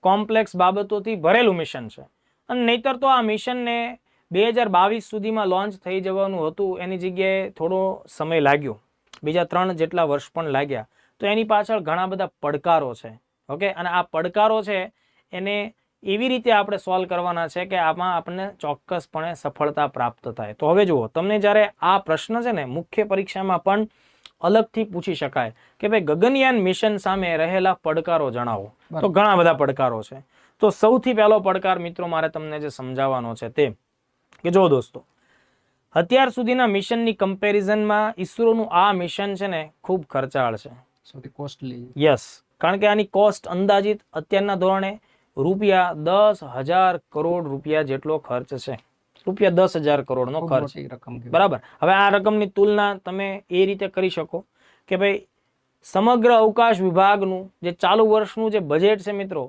કોમ્પ્લેક્સ બાબતોથી ભરેલું મિશન છે. અને નહીતર તો આ મિશનને 2022 સુધીમાં લોન્ચ થઈ જવાનું હતું, એની જગ્યાએ થોડો સમય લાગ્યો, બીજા 3 જેટલા વર્ષ પણ લાગ્યા. તો એની પાછળ ઘણા બધા પડકારો છે. ઓકે, અને આ પડકારો છે એને એવી રીતે આપણે સોલ્વ કરવાના છે કે આમાં આપણને ચોક્કસપણે સફળતા પ્રાપ્ત થાય. તો હવે જુઓ, તમને જ્યારે આ પ્રશ્ન છે ને મુખ્ય પરીક્ષામાં પણ અલગથી પૂછી શકાય કે ભાઈ ગગનયાન મિશન સામે રહેલા પડકારો જણાવો. તો ઘણા બધા પડકારો છે. તો સૌથી પહેલો પડકાર મિત્રો મારે તમને જે સમજાવવાનો છે તે કે જો દોસ્તો, અત્યાર સુધીના મિશનની કમ્પેરિઝનમાં ઈસરોનું આ મિશન છે ને ખૂબ ખર્ચાળ છે. સૌથી કોસ્ટલી. યસ, કારણ કે આની કોસ્ટ અંદાજિત અત્યારના ધોરણે રૂપિયા 10,000 કરોડ રૂપિયા જેટલો ખર્ચ છે. રૂપિયા 10,000 કરોડનો ખર્ચ. મોટી રકમ કહેવાય. બરાબર. હવે આ રકમની તુલના તમે એ રીતે કરી શકો કે ભાઈ સમગ્ર અવકાશ વિભાગનું જે ચાલુ વર્ષનું જે બજેટ છે મિત્રો,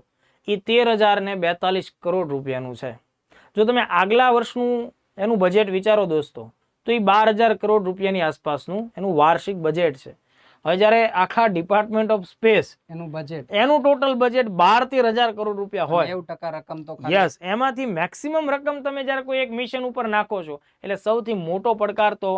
એ 13,042 કરોડ રૂપિયાનું છે. જો તમે આગલા વર્ષનું એનું બજેટ વિચારો દોસ્તો, તો એ 12,000 કરોડ રૂપિયાની આસપાસનું એનું વાર્ષિક બજેટ છે. હવે જ્યારે આખા ડિપાર્ટમેન્ટ ઓફ સ્પેસ એનું બજેટ, એનું ટોટલ બજેટ 12-13,000 કરોડ રૂપિયા હોય, 90% રકમ તો ખાલી. યસ, એમાંથી મેક્સિમમ રકમ તમે જ્યારે કોઈ એક મિશન ઉપર નાખો છો, એટલે સૌથી મોટો પડકાર તો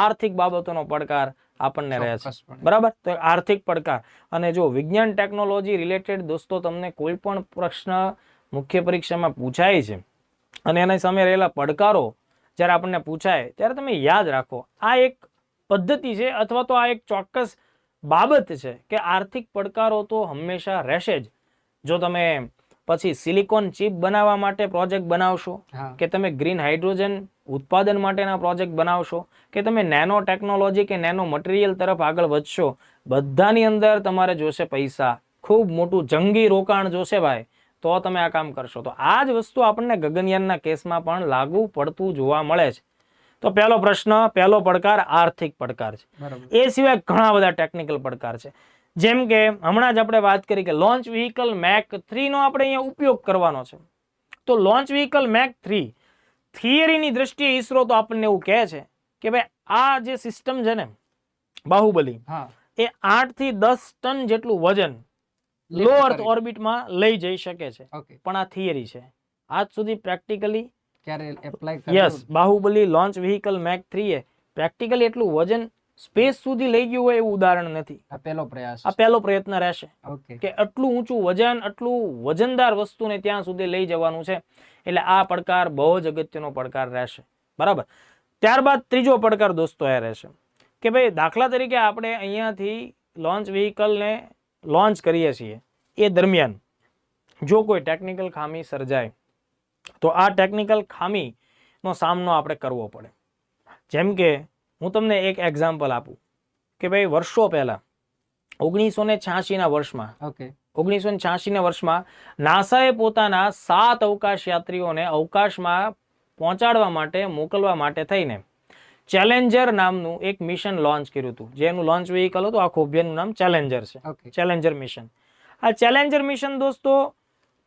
આર્થિક બાબતોનો પડકાર આપણને રહે છે. ચોક્કસપણે. બરાબર, તો આર્થિક પડકાર. અને જો વિજ્ઞાન ટેકનોલોજી રિલેટેડ દોસ્તો તમને કોઈ પણ પ્રશ્ન મુખ્ય પરીક્ષામાં પૂછાય છે અને એના સામે રહેલા પડકારો જ્યારે આપણને પૂછાય ત્યારે તમે યાદ રાખો, આ એક પદ્ધતિ છે અથવા તો આ એક ચોક્કસ બાબત છે કે આર્થિક પડકારો તો હંમેશા રહેશે જ. જો તમે પછી સિલિકોન ચિપ બનાવવા માટે પ્રોજેક્ટ બનાવશો, હા, કે તમે ગ્રીન હાઇડ્રોજન ઉત્પાદન માટેના પ્રોજેક્ટ બનાવશો, કે તમે નેનો ટેકનોલોજી કે નેનો મટીરિયલ તરફ આગળ વધશો, બધાની અંદર તમારે જોશે પૈસા, ખૂબ મોટું જંગી રોકાણ જોશે ભાઈ, તો તમે આ કામ કરશો. તો આ જ વસ્તુ આપણને ગગનયાનના કેસમાં પણ લાગુ પડતું જોવા મળે છે. તો પહેલો પ્રશ્ન, પહેલો પડકાર આર્થિક પડકાર છે. બરાબર. એ સિવાય ઘણા બધા ટેકનિકલ પડકાર છે. જેમ કે હમણાં જ આપણે વાત કરી કે લોન્ચ વ્હીકલ મેક 3 નો આપણે અહીંયા ઉપયોગ કરવાનો છે. તો લોન્ચ વ્હીકલ મેક 3 થિયરીની દ્રષ્ટિએ ઈસરો તો આપણને એવું કહે છે કે ભાઈ આ જે સિસ્ટમ છે ને બાહુબલી, હા, એ 8 થી 10 ટન જેટલું વજન Lift લો અર્થ કરી. ઓર્બિટમાં લઈ જઈ શકે છે. ઓકે. પણ આ થિયરી છે. આજ સુધી પ્રેક્ટિકલી ક્યારે એપ્લાય યસ, કરેલું? બાહુબલી લોન્ચ વ્હીકલ મેક 3 એ પ્રેક્ટિકલી એટલું વજન સ્પેસ સુધી લઈ ગયું હોય એવું ઉદાહરણ નથી. આ પહેલો પ્રયાસ. આ પહેલો પ્રયત્ન રહેશે ઓકે. કે આટલું ઊંચું વજન, આટલું વજનદાર વસ્તુને ત્યાં સુધી લઈ જવાનું છે. એટલે આ પડકાર બહુ જ અગત્યનો પડકાર રહેશે. બરાબર. ત્યારબાદ ત્રીજો પડકાર દોસ્તો એ રહેશે કે ભાઈ દાખલા તરીકે આપણે અહીંયાથી લોન્ચ વ્હીકલને લોન્ચ કરીએ છીએ, એ દરમિયાન જો કોઈ ટેકનિકલ ખામી સર્જાય તો આ ટેકનિકલ ખામીનો સામનો આપણે કરવો પડે. જેમ કે હું તમને એક એક્ઝામ્પલ આપું કે ભાઈ વર્ષો પહેલા 1986ના વર્ષમાં ઓકે. 1986ના વર્ષમાં નાસાએ પોતાના 7 અવકાશ યાત્રીઓને અવકાશમાં પહોંચાડવા માટે મોકલવા માટે થઈને ચેલેન્જર નામનું એક મિશન લોન્ચ કર્યું હતું, જેનું લોન્ચ વ્હીકલ હતું આખું અભિયાનનું નામ ચેલેન્જર છે. ઓકે. Challenger mission. આ ચેલેન્જર મિશન દોસ્તો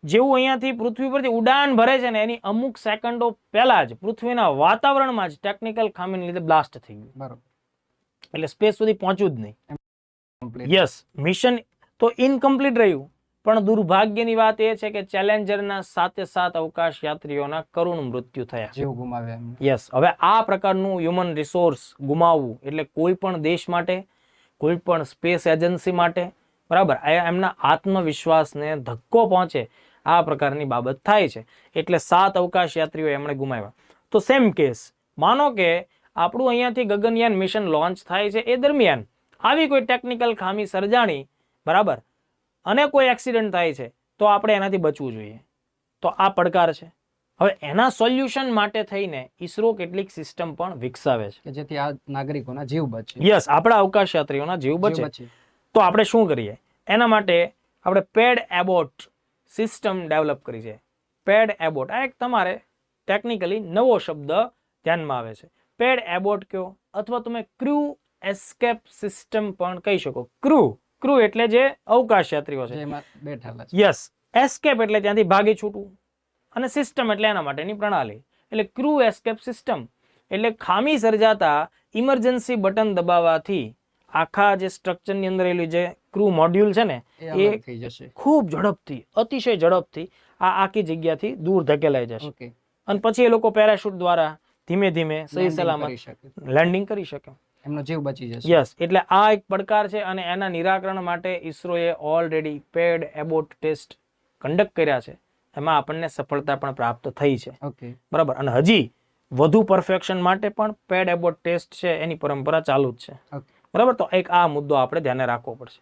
જેવું અહીંયાથી પૃથ્વી પરથી ઉડાન ભરે છે ને એની અમુક સેકન્ડો પહેલા જ પૃથ્વીના વાતાવરણમાં જ ટેકનિકલ ખામીને લીધે બ્લાસ્ટ થઈ ગયું. બરોબર. એટલે સ્પેસ સુધી પહોંચ્યું જ નહીં. Complete. યસ, મિશન તો ઇનકમ્પ્લીટ રહ્યું, પણ દુર્ભાગ્યની વાત એ છે કે ચેલેન્જરના 7 અવકાશ યાત્રીઓના કરુણ મૃત્યુ થયા. જીવ ગુમાવ્યા એમને. યસ, હવે આ પ્રકારનું હ્યુમન રિસોર્સ ગુમાવવું એટલે કોઈ પણ દેશ માટે, કોઈ પણ સ્પેસ એજન્સી માટે, બરાબર, એમના આત્મવિશ્વાસને ધક્કો પહોંચે આ પ્રકારની બાબત થાય છે. એટલે 7 અવકાશ યાત્રીઓ એમણે ગુમાવ્યા. તો સેમ કેસ, માનો કે આપણું અહીંયાથી ગગનયાન મિશન લોન્ચ થાય છે, એ દરમિયાન આવી કોઈ ટેકનિકલ ખામી સર્જાણી, બરાબર, અને કોઈ એક્સિડન્ટ થાય છે, તો આપણે એનાથી બચવું જોઈએ. તો આ પડકાર છે. હવે એના સોલ્યુશન માટે થઈને ઈસરો કેટલીક સિસ્ટમ પણ વિકસાવે છે કે જેથી આ નાગરિકોના જીવ બચે. યસ, આપણા અવકાશ યાત્રીઓના જીવ જીવ બચે. બચે. તો આપણે શું કરીએ એના માટે? આપણે પેડ એબોટ સિસ્ટમ ડેવલપ કરી છે. પેડ એબોટ આ એક તમારે ટેકનિકલી નવો શબ્દ ધ્યાનમાં આવે છે. પેડ એબોટ કયો, અથવા તમે ક્રૂ એસ્કેપ સિસ્ટમ પણ કહી શકો. ક્રૂ એટલે જે અવકાશ યાત્રીઓ છે, જેમાં બેઠેલા છે. યસ. એસ્કેપ એટલે ત્યાંથી ભાગી છૂટવું, અને સિસ્ટમ એટલે એના માટેની પ્રણાલી. એટલે ક્રૂ એસ્કેપ સિસ્ટમ એટલે ખામી સર્જાતા ઇમરજન્સી બટન દબાવવાથી આખા જે સ્ટ્રક્ચરની અંદર રહેલું જે ક્રૂ મોડ્યુલ છે ને એ એ અલગ થઈ જશે. ખૂબ ઝડપથી, અતિશય ઝડપથી આ આખી જગ્યાથી દૂર ધકેલાઈ જશે. ઓકે. અને પછી એ લોકો પેરાશૂટ દ્વારા ધીમે ધીમે સહી Landing સલામત કરી શકે. લેન્ડિંગ કરી શકે. એમનો જીવ બચી જશે. યસ, એટલે આ એક પડકાર છે, અને એના નિરાકરણ માટે ઈસરોએ already pad abort test conduct કર્યા છે. એમાં આપણને સફળતા પણ પ્રાપ્ત થઈ છે. ઓકે. બરાબર. અને હજી વધુ પરફેક્શન માટે પણ પેડ એબોટ ટેસ્ટ છે એની પરંપરા ચાલુ જ છે. ઓકે. બરાબર. તો એક આ મુદ્દો આપણે ધ્યાને રાખવો પડશે.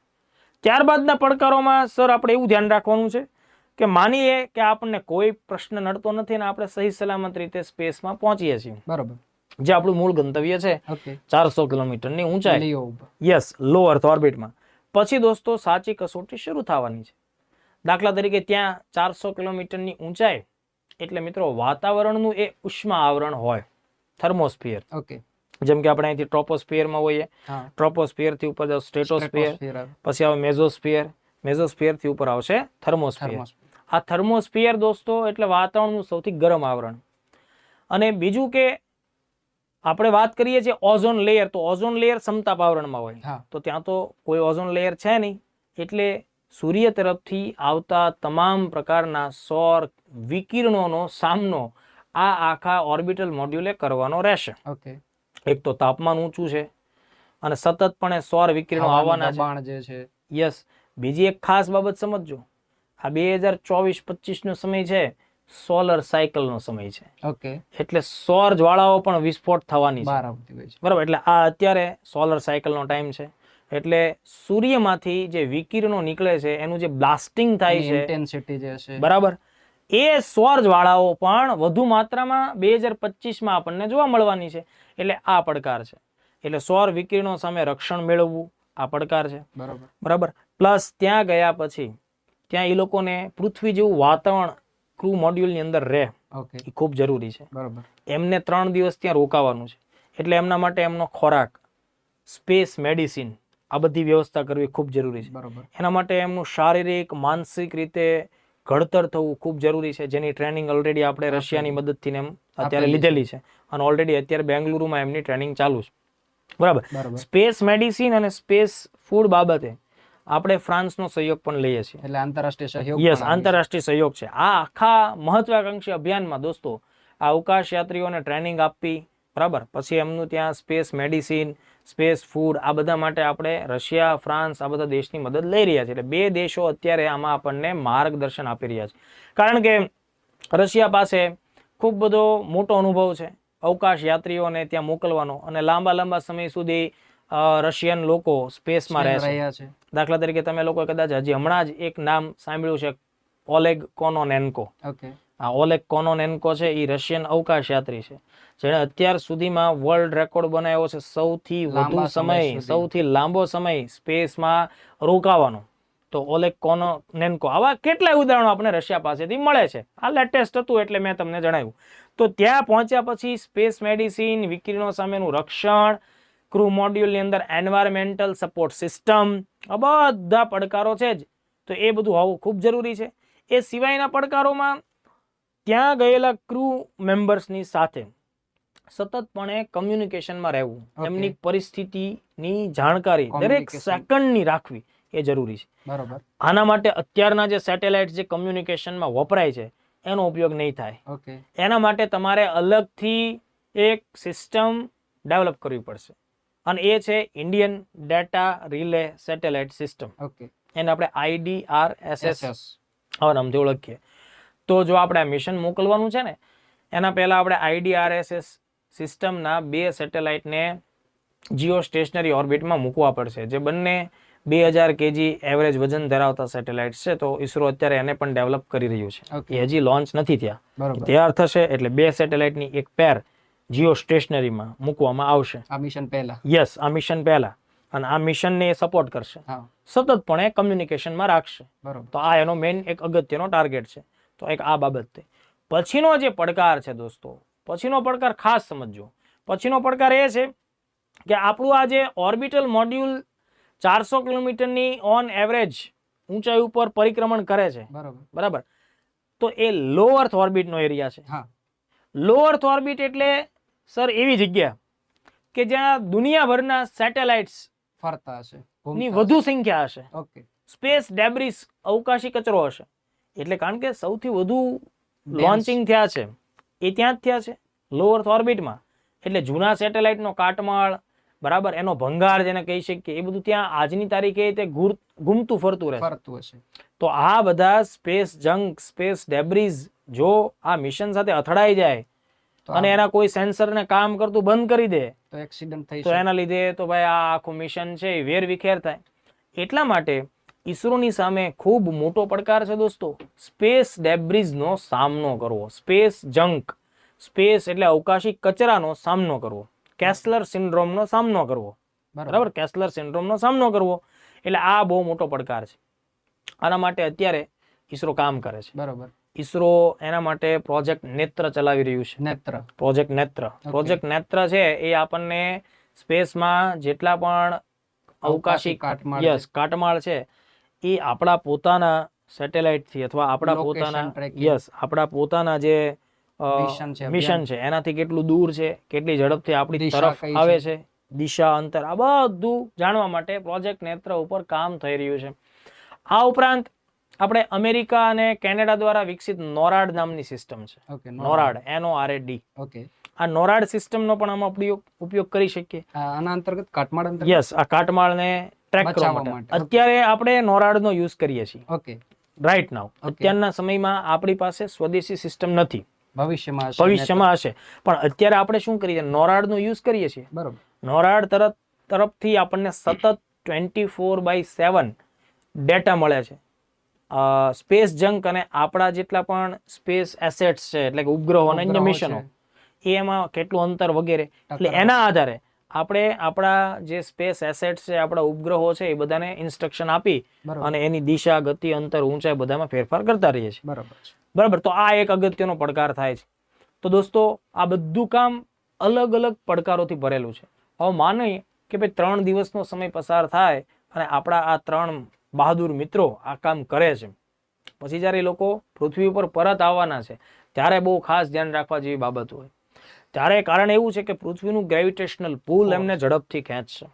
ત્યારબાદના પડકારોમાં સર આપણે એવું ધ્યાન રાખવાનું છે કે માનીએ કે આપણને કોઈ પ્રશ્ન નડતો નથી અને આપણે સહી સલામત રીતે સ્પેસમાં પહોંચીએ છીએ, બરોબર. જે આપણું મૂળ ગંતવ્ય છે ઓકે. 400 કિલોમીટરની ઊંચાઈ. લીઓ ઉપર. યસ, લો અર્થ ઓર્બિટમાં. પછી દોસ્તો સાચી કસોટી શરૂ થવાની છે. દાખલા તરીકે ત્યાં 400 કિલોમીટરની ઊંચાઈ એટલે મિત્રો વાતાવરણનું એ ઉષ્મા આવરણ હોય, થર્મોસ્ફિયર. ઓકે. જેમ કે આપણે અહીંથી ટ્રોપોસ્ફિયરમાં હોઈએ, હા. ટ્રોપોસ્ફિયરથી ઉપર જાવ સ્ટ્રેટોસ્ફિયર, Stratosphere આવે. પછી આવે મેઝોસ્ફિયર, મેઝોસ્ફિયરથી ઉપર આવશે થર્મોસ્ફિયર. Thermosphere. આ થર્મોસ્ફિયર દોસ્તો એટલે વાતાવરણનું સૌથી ગરમ આવરણ. અને બીજું કે આપણે વાત કરીએ છીએ ઓઝોન લેયર, તો ઓઝોન લેયર સમતાપ આવરણમાં હોય. હા. તો ત્યાં તો કોઈ ઓઝોન લેયર છે નહીં, એટલે સૂર્ય તરફથી આવતા તમામ પ્રકારના સૌર વિકિરણોનો સામનો આ આખા ઓર્બિટલ મોડ્યુલે કરવાનો રહેશે. ઓકે. એક તો તાપમાન ઊંચું છે અને સતતપણે સૌર વિકિરણો આવવાના છે. દબાણ જે છે. યસ. બીજી એક ખાસ બાબત સમજજો, આ 2024-25 નો સમય છે, સોલર સાયકલનો સમય છે. ઓકે. એટલે સૌર જ્વાળાઓ પણ વિસ્ફોટ થવાની છે. બહાર આવતી હોય છે. બરાબર. એટલે આ અત્યારે સોલર સાયકલનો ટાઈમ છે. એટલે સૂર્યમાંથી જે વિકિરણો નીકળે છે એનું જે બ્લાસ્ટિંગ થાય છે, ઇન્ટેન્સિટી જે છે. બરાબર, એ સૌર જ્વાળાઓ પણ વધુ માત્રામાં 2025માં આપણને જોવા મળવાની છે. એટલે આ પડકાર છે. એટલે સૌર વિકિરણો સામે રક્ષણ મેળવવું આ પડકાર છે. બરોબર. બરાબર. પ્લસ ત્યાં ગયા પછી ત્યાં એ લોકોને પૃથ્વી જેવું વાતાવરણ ક્રૂ મોડ્યુલની અંદર રહે ઓકે. એ ખૂબ જરૂરી છે. બરોબર. એમને 3 દિવસ ત્યાં રોકાવાનું છે. એટલે એમના માટે એમનો ખોરાક, સ્પેસ મેડિસિન, આ બધી વ્યવસ્થા કરવી ખૂબ જરૂરી છે. બરોબર. એના માટે એમનું શારીરિક માનસિક રીતે ઘડતર થવું ખૂબ જરૂરી છે, જેની ટ્રેનિંગ ઓલરેડી આપણે રશિયાની મદદથી એમ અત્યારે લીધેલી છે, અને ઓલરેડી અત્યારે બેંગલુરુમાં એમની ટ્રેનિંગ ચાલુ છે. બરાબર. બરોબર. સ્પેસ મેડિસિન અને સ્પેસ ફૂડ બાબતે આપણે ફ્રાન્સનો સહયોગ પણ લઈએ છીએ. એટલે આંતરરાષ્ટ્રીય સહયોગ. યસ, પણ આવે છે. આંતરરાષ્ટ્રીય સહયોગ છે. આ આખા મહત્વાકાંક્ષી અભિયાનમાં દોસ્તો આ અવકાશ યાત્રીઓને ટ્રેનિંગ આપવી, બરાબર, પછી એમનું ત્યાં સ્પેસ મેડિસિન, સ્પેસ ફૂડ, આ બધા માટે આપણે રશિયા, ફ્રાન્સ આ બધા દેશની મદદ લઈ રહ્યા છે. એટલે 2 દેશો અત્યારે આમાં આપણને માર્ગદર્શન આપી રહ્યા છે. કારણ કે રશિયા પાસે ખૂબ બધો મોટો અનુભવ છે અવકાશ યાત્રીઓને ત્યાં મોકલવાનો, અને લાંબા સમય સુધી રશિયન લોકો સ્પેસમાં રહે છે. રહ્યા છે. દાખલા તરીકે તમે લોકો કદાચ હજી હમણાં જ એક નામ સાંભળ્યું છે, ઓલેગ કોનોનેન્કો. ઓકે. આ ઓલેગ કોનોનેન્કો છે, એ રશિયન અવકાશ યાત્રી છે, જેણે અત્યાર સુધીમાં વર્લ્ડ રેકોર્ડ બનાવ્યો છે સૌથી વધુ સમય, સૌથી લાંબો સમય સ્પેસમાં રોકાવાનો. તો ઓલેગ કોનોનેન્કો, આવા કેટલાય ઉદાહરણો આપણે રશિયા પાસેથી મળે છે. આ લેટેસ્ટ હતું એટલે મેં તમને જણાવ્યું. તો ત્યાં પહોંચ્યા પછી સ્પેસ મેડિસિન, વિકિરણો સામેનું રક્ષણ, ક્રૂ મોડ્યુલની અંદર એન્વાયરમેન્ટલ સપોર્ટ સિસ્ટમ, આ બધા પડકારો છે જ. તો એ બધું હોવું ખૂબ જરૂરી છે. એ સિવાયના પડકારોમાં ત્યાં ગયેલા ક્રૂ મેમ્બર્સની સાથે સતતપણે કમ્યુનિકેશનમાં રહેવું, એમની પરિસ્થિતિની જાણકારી દરેક સેકન્ડની રાખવી એ જરૂરી છે. બરોબર. આના માટે અત્યારના જે સેટેલાઇટ જે કમ્યુનિકેશનમાં વપરાય છે એનો ઉપયોગ નહીં થાય. ઓકે. એના માટે તમારે અલગથી એક સિસ્ટમ ડેવલપ કરવી પડશે અને એ છે Indian data relay satellite system. Okay. એને આપણે IDRSS SS. આવા નામથી ઓળખીએ. તો જો આપણે આ મિશન મોકલવાનું છે ને એના પહેલા આપણે IDRSS સિસ્ટમના 2 સેટેલાઇટને જીઓ સ્ટેશનરી ઓર્બિટમાં મૂકવા પડશે, જે બંને 2000 kg એવરેજ વજન ધરાવતા સેટેલાઇટ છે. તો ઇસરો અત્યારે એને પણ ડેવલપ કરી રહ્યું છે. એ હજી લોન્ચ નથી થયા. બરોબર. તૈયાર થશે એટલે 2 સેટેલાઇટની એક પેર જીઓ સ્ટેશનરીમાં મૂકવામાં આવશે. આ મિશન પહેલા. યસ, આ મિશન પહેલા. અને આ મિશનને એ સપોર્ટ કરશે, હા. સતતપણે કમ્યુનિકેશનમાં રાખશે. બરોબર. તો આ એનો મેઇન એક અગત્યનો ટાર્ગેટ છે. તો એક આ બાબત છે. પછીનો જે પડકાર છે દોસ્તો, પછીનો પડકાર ખાસ સમજજો. પછીનો પડકાર એ છે કે આપણું આ જે ઓર્બિટલ મોડ્યુલ 400 કિલોમીટરની ઓન એવરેજ ઊંચાઈ ઉપર પરિક્રમણ કરે છે. બરોબર. બરાબર. તો એ લો અર્થ ઓર્બિટનો એરિયા છે. હા. લો અર્થ ઓર્બિટ એટલે સર એવી જગ્યા કે જ્યાં દુનિયાભરના સેટેલાઇટ્સ ફરતા હશે. ની વધુ સંખ્યા હશે. ઓકે. સ્પેસ ડેબ્રિસ, અવકાશી કચરો હશે. એટલે કારણ કે સૌથી વધુ લોન્ચિંગ થયા છે એ ત્યાં જ થયા છે, લો અર્થ ઓર્બિટમાં. એટલે જૂના સેટેલાઇટનો કાટમાળ, બરાબર, એનો ભંગાર જેને કહી શકીએ, એ બધું ત્યાં આજની તારીખે તે ઘૂમતું ફરતું રહે હશે. તો આ બધા સ્પેસ જંક, સ્પેસ ડેબ્રિસ જો આ મિશન સાથે અથડાઈ જાય અને એના કોઈ સેન્સરને કામ કરતું બંધ કરી દે તો એક્સિડન્ટ થઈ તો એના લીધે તો ભાઈ આ આખું મિશન છે એ વેર વિખેર થાય. એટલા માટે ઈસરોની સામે ખૂબ મોટો પડકાર છે દોસ્તો, સ્પેસ ડેબ્રિસનો સામનો કરવો, સ્પેસ જંક, સ્પેસ એટલે અવકાશી કચરાનો સામનો કરવો, કેસ્લર સિન્ડ્રોમનો સામનો કરવો. બરાબર, કેસ્લર સિન્ડ્રોમનો સામનો કરવો. એટલે આ બહુ મોટો પડકાર છે. આના માટે અત્યારે ઈસરો કામ કરે છે. બરાબર. ઈસરો એના માટે પ્રોજેક્ટ નેત્ર ચલાવી રહ્યું છે. નેત્ર. પ્રોજેક્ટ નેત્ર. પ્રોજેક્ટ નેત્ર છે એ આપણને સ્પેસમાં જેટલા પણ અવકાશી કાટમાળ છે એ આપણા પોતાના સેટેલાઇટ થી અથવા આપણા પોતાના આપણા પોતાના જે મિશન છે એનાથી કેટલું દૂર છે, કેટલી ઝડપથી આપણી તરફ આવે છે, દિશા, અંતર, આ બધું જાણવા માટે પ્રોજેક્ટ નેત્ર ઉપર કામ થઈ રહ્યું છે. આ ઉપરાંત આપણે અમેરિકા અને કેનેડા દ્વારા વિકસિત નોરાડ નામની સિસ્ટમ છે. નોરાડ, NORAD. આ નોરાડ સિસ્ટમનો પણ આમાં ઉપયોગ કરી શકીએ. આના અંતર્ગત કાટમાળ, યસ, આ કાટમાળને ટ્રેક કરવા માટે અત્યારે આપણે નોરાડનો યુઝ કરીએ છીએ. ઓકે. રાઈટ નાઉ અત્યારના સમયમાં આપણી પાસે સ્વદેશી સિસ્ટમ નથી, ભવિષ્યમાં હશે. પણ અત્યારે આપણે શું કરીએ, નોરાડનો યુઝ કરીએ છીએ. બરોબર. નોરાડ તરફથી આપણને સતત 24/7 ડેટા મળે છે. સ્પેસ જંક અને આપણા જેટલા પણ સ્પેસ એસેટ્સ છે, એટલે કે ઉપગ્રહો અને અન્ય મિશનો, એમાં કેટલું અંતર વગેરે, એટલે એના આધારે આપણે આપણા જે સ્પેસ એસેટ્સ છે, આપણા ઉપગ્રહો છે, એ બધાને ઇન્સ્ટ્રક્શન આપી અને એની દિશા, ગતિ, અંતર, ઊંચાઈ બધામાં ફેરફાર કરતા રહીએ છીએ. બરાબર. તો આ એક અગત્યનો પડકાર થાય છે. તો દોસ્તો આ બધું કામ અલગ અલગ પડકારોથી ભરેલું છે. હવે માની કે ભાઈ 3 દિવસનો સમય પસાર થાય અને આપણા આ 3 બહાદુર મિત્રો આ કામ કરે છે, પછી જ્યારે એ લોકો પૃથ્વી ઉપર પરત આવવાના છે ત્યારે બહુ ખાસ ધ્યાન રાખવા જેવી બાબત હોય. ત્યારે કારણ એવું છે કે પૃથ્વીનું ગ્રેવિટેશનલ પુલ એમને ઝડપથી ખેંચશે.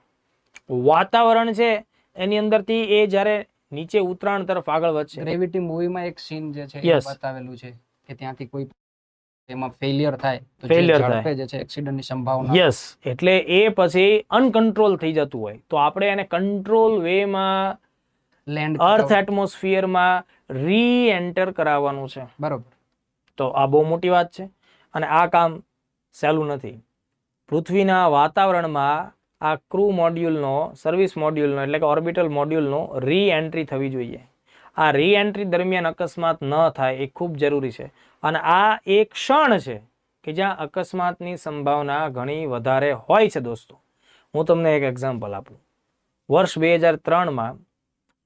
વાતાવરણ છે એની અંદરથી એ જ્યારે નીચે ઉતરાણ તરફ આગળ વધશે. ગ્રેવિટી મૂવીમાં એક સીન જે છે એ બતાવેલું છે કે ત્યાંથી કોઈ એમાં ફેલિયર થાય તો ઝડપે જે છે એક્સિડન્ટની સંભાવના. યસ, એટલે એ પછી અનકન્ટ્રોલ થઈ જતું હોય તો આપણે એને કંટ્રોલ વેમાં અર્થ એટમોસ્ફિયરમાં રી એન્ટર કરાવવાનું છે. બરોબર. તો આ બહુ મોટી વાત છે અને આ કામ સહેલું નથી. પૃથ્વીના વાતાવરણમાં આ ક્રૂ મોડ્યુલનો, સર્વિસ મોડ્યુલનો એટલે કે ઓર્બિટલ મોડ્યુલનો રી એન્ટ્રી થવી જોઈએ. આ રી એન્ટ્રી દરમિયાન અકસ્માત ન થાય એ ખૂબ જરૂરી છે. અને આ એક ક્ષણ છે કે જ્યાં અકસ્માતની સંભાવના ઘણી વધારે હોય છે દોસ્તો. હું તમને એક એક્ઝામ્પલ આપું. વર્ષ 2003માં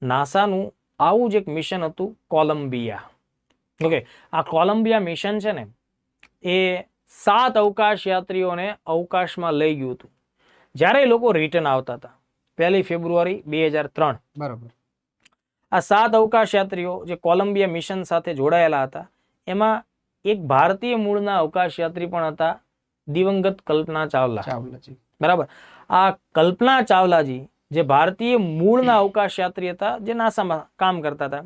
નાસાનું આવું જ એક મિશન હતું કોલંબિયા. ઓકે, આ કોલંબિયા મિશન છે ને એ 7 અવકાશ યાત્રીઓને અવકાશમાં લઈ ગયું હતું. જ્યારે એ લોકો રિટર્ન આવતા હતા 1 ફેબ્રુઆરી 2003, બરોબર. આ 7 અવકાશ યાત્રીઓ જે કોલંબિયા મિશન સાથે જોડાયેલા હતા એમાં એક ભારતીય મૂળના અવકાશ યાત્રી પણ હતા, દિવંગત કલ્પના ચાવલા. ચાવલાજી. બરાબર. આ કલ્પના ચાવલાજી જે ભારતીય મૂળના અવકાશ યાત્રી હતા, જે નાસામાં કામ કરતા હતા,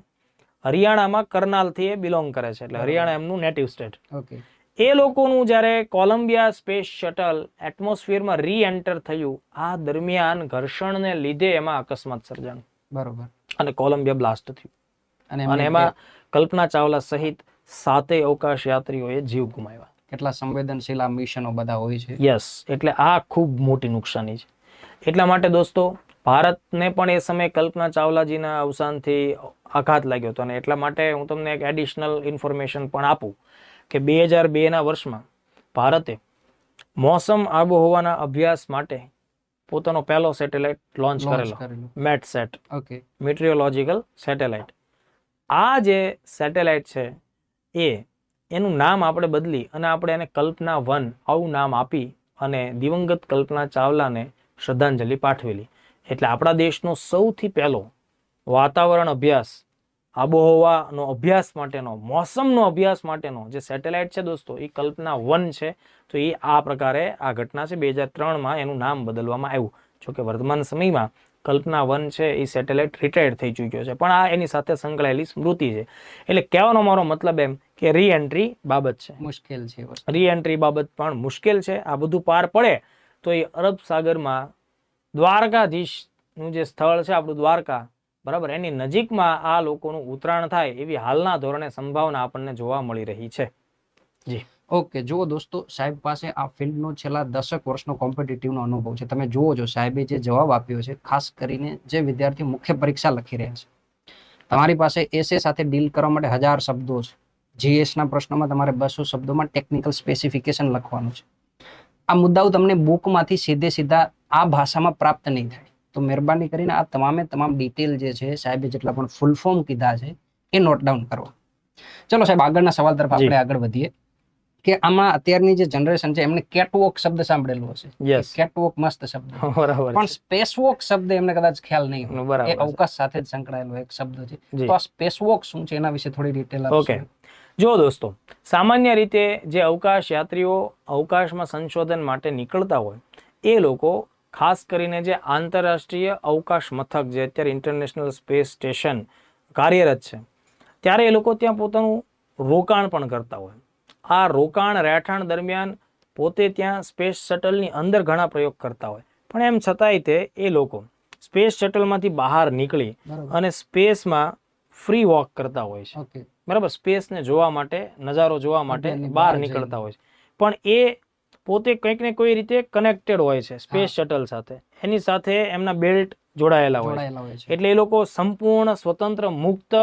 હરિયાણામાં કરનાલથી એ બિલોંગ કરે છે, એટલે હરિયાણા એમનું નેટિવ સ્ટેટ. ઓકે. એ લોકોનું જ્યારે કોલંબિયા સ્પેસ શટલ એટમોસ્ફિયરમાં રી એન્ટર થયું, આ દરમિયાન ઘર્ષણને લીધે એમાં અકસ્માત સર્જાણું. બરોબર. અને કોલંબિયા બ્લાસ્ટ થયું અને અને એમાં કલ્પના ચાવલા સહિત 7 અવકાશ યાત્રીઓએ જીવ ગુમાવ્યા. કેટલા સંવેદનશીલ આ મિશનો બધા હોય છે. યસ, એટલે આ ખૂબ મોટી નુકસાની છે. એટલા માટે દોસ્તો ભારતને પણ એ સમયે કલ્પના ચાવલાજીના અવસાનથી આઘાત લાગ્યો હતો અને એટલા માટે હું તમને એક એડિશનલ ઇન્ફોર્મેશન પણ આપું કે 2002ના વર્ષમાં ભારતે મોસમ આબોહવાના અભ્યાસ માટે પોતાનો પહેલો સેટેલાઇટ લોન્ચ કરેલો, મેટસેટ. ઓકે. મેટ્રિયોલોજિકલ સેટેલાઇટ. આ જે સેટેલાઇટ છે એનું નામ આપણે બદલી અને આપણે એને કલ્પના 1 આવું નામ આપી અને દિવંગત કલ્પના ચાવલાને શ્રદ્ધાંજલિ પાઠવેલી. એટલે આપણા દેશનો સૌથી પહેલો વાતાવરણ અભ્યાસ, આબોહવાનો અભ્યાસ માટેનો, મોસમનો અભ્યાસ માટેનો જે સેટેલાઇટ છે દોસ્તો, એ કલ્પના 1 છે. તો એ આ પ્રકારે આ ઘટના છે. 2003માં એનું નામ બદલવામાં આવ્યું. જોકે વર્તમાન સમયમાં કલ્પના 1 છે એ સેટેલાઇટ રિટાયર્ડ થઈ ચૂક્યો છે, પણ આ એની સાથે સંકળાયેલી સ્મૃતિ છે. એટલે કહેવાનો મારો મતલબ એમ કે રી એન્ટ્રી બાબત છે, મુશ્કેલ છે. રી એન્ટ્રી બાબત પણ મુશ્કેલ છે. આ બધું પાર પડે તો એ અરબ સાગરમાં દ્વારકાધીશનું જે સ્થળ છે આપણું દ્વારકા, બરાબર, એની નજીકમાં આ લોકોનું ઉતરાણ થાય એવી હાલના ધોરણે સંભાવના આપણને જોવા મળી રહી છે. જી ઓકે. જુઓ દોસ્તો, સાહેબ પાસે આ ફિલ્ડનો છેલ્લા 10 વર્ષનો કોમ્પિટિટિવનો અનુભવ છે. તમે જુઓ છો સાહેબે જે જવાબ આપ્યો છે, ખાસ કરીને જે વિદ્યાર્થી મુખ્ય પરીક્ષા લખી રહ્યા છે, તમારી પાસે એસે સાથે ડીલ કરવા માટે 1000 શબ્દો છે. જીએસના પ્રશ્નોમાં તમારે 200 શબ્દોમાં ટેકનિકલ સ્પેસિફિકેશન લખવાનું છે. આ મુદ્દાઓ તમને બુકમાંથી સીધા આ ભાષામાં પ્રાપ્ત નહીં થાય. તો મહેરબાની કરીને આ તમામ ડિટેલ જે છે સાહેબે જેટલા પણ ફૂલ ફોર્મ કીધા છે એ નોટ ડાઉન કરો. ચલો સાહેબ, આગળના સવાલ તરફ આપણે આગળ વધીએ કે આમાં અત્યારની જે જનરેશન છે એમને કેટવોક શબ્દ સાંભળેલો હશે. યસ, કેટવોક મસ્ત શબ્દ, બરાબર, પણ સ્પેસવોક શબ્દ એમને કદાચ ખ્યાલ નહીં હોય. બરાબર, એ અવકાશ સાથે જ સંકળાયેલો એક શબ્દ છે. તો આ સ્પેસવોક શું છે એના વિશે થોડી ડિટેલ આપશો? ઓકે. જો દોસ્તો, સામાન્ય રીતે જે અવકાશ યાત્રીઓ અવકાશમાં સંશોધન માટે નીકળતા હોય એ લોકો ખાસ કરીને જે આંતરરાષ્ટ્રીય અવકાશ મથક, જે અત્યારે ઇન્ટરનેશનલ સ્પેસ સ્ટેશન કાર્યરત છે, ત્યારે એ લોકો ત્યાં પોતાનું રોકાણ પણ કરતા હોય. આ રોકાણ રહેઠાણ દરમિયાન પોતે ત્યાં સ્પેસ શટલની અંદર ઘણા પ્રયોગ કરતા હોય, પણ એમ છતાંય તે એ લોકો સ્પેસ શટલમાંથી બહાર નીકળી અને સ્પેસમાં ફ્રી વોક કરતા હોય છે. બરાબર, સ્પેસને જોવા માટે, નજારો જોવા માટે બહાર નીકળતા હોય છે. પણ એ પોતે કંઈક ને કોઈ રીતે કનેક્ટેડ હોય છે સ્પેસ શટલ સાથે, એની સાથે એમના બેલ્ટ જોડાયેલા હોય છે. એટલે એ લોકો સંપૂર્ણ સ્વતંત્ર મુક્ત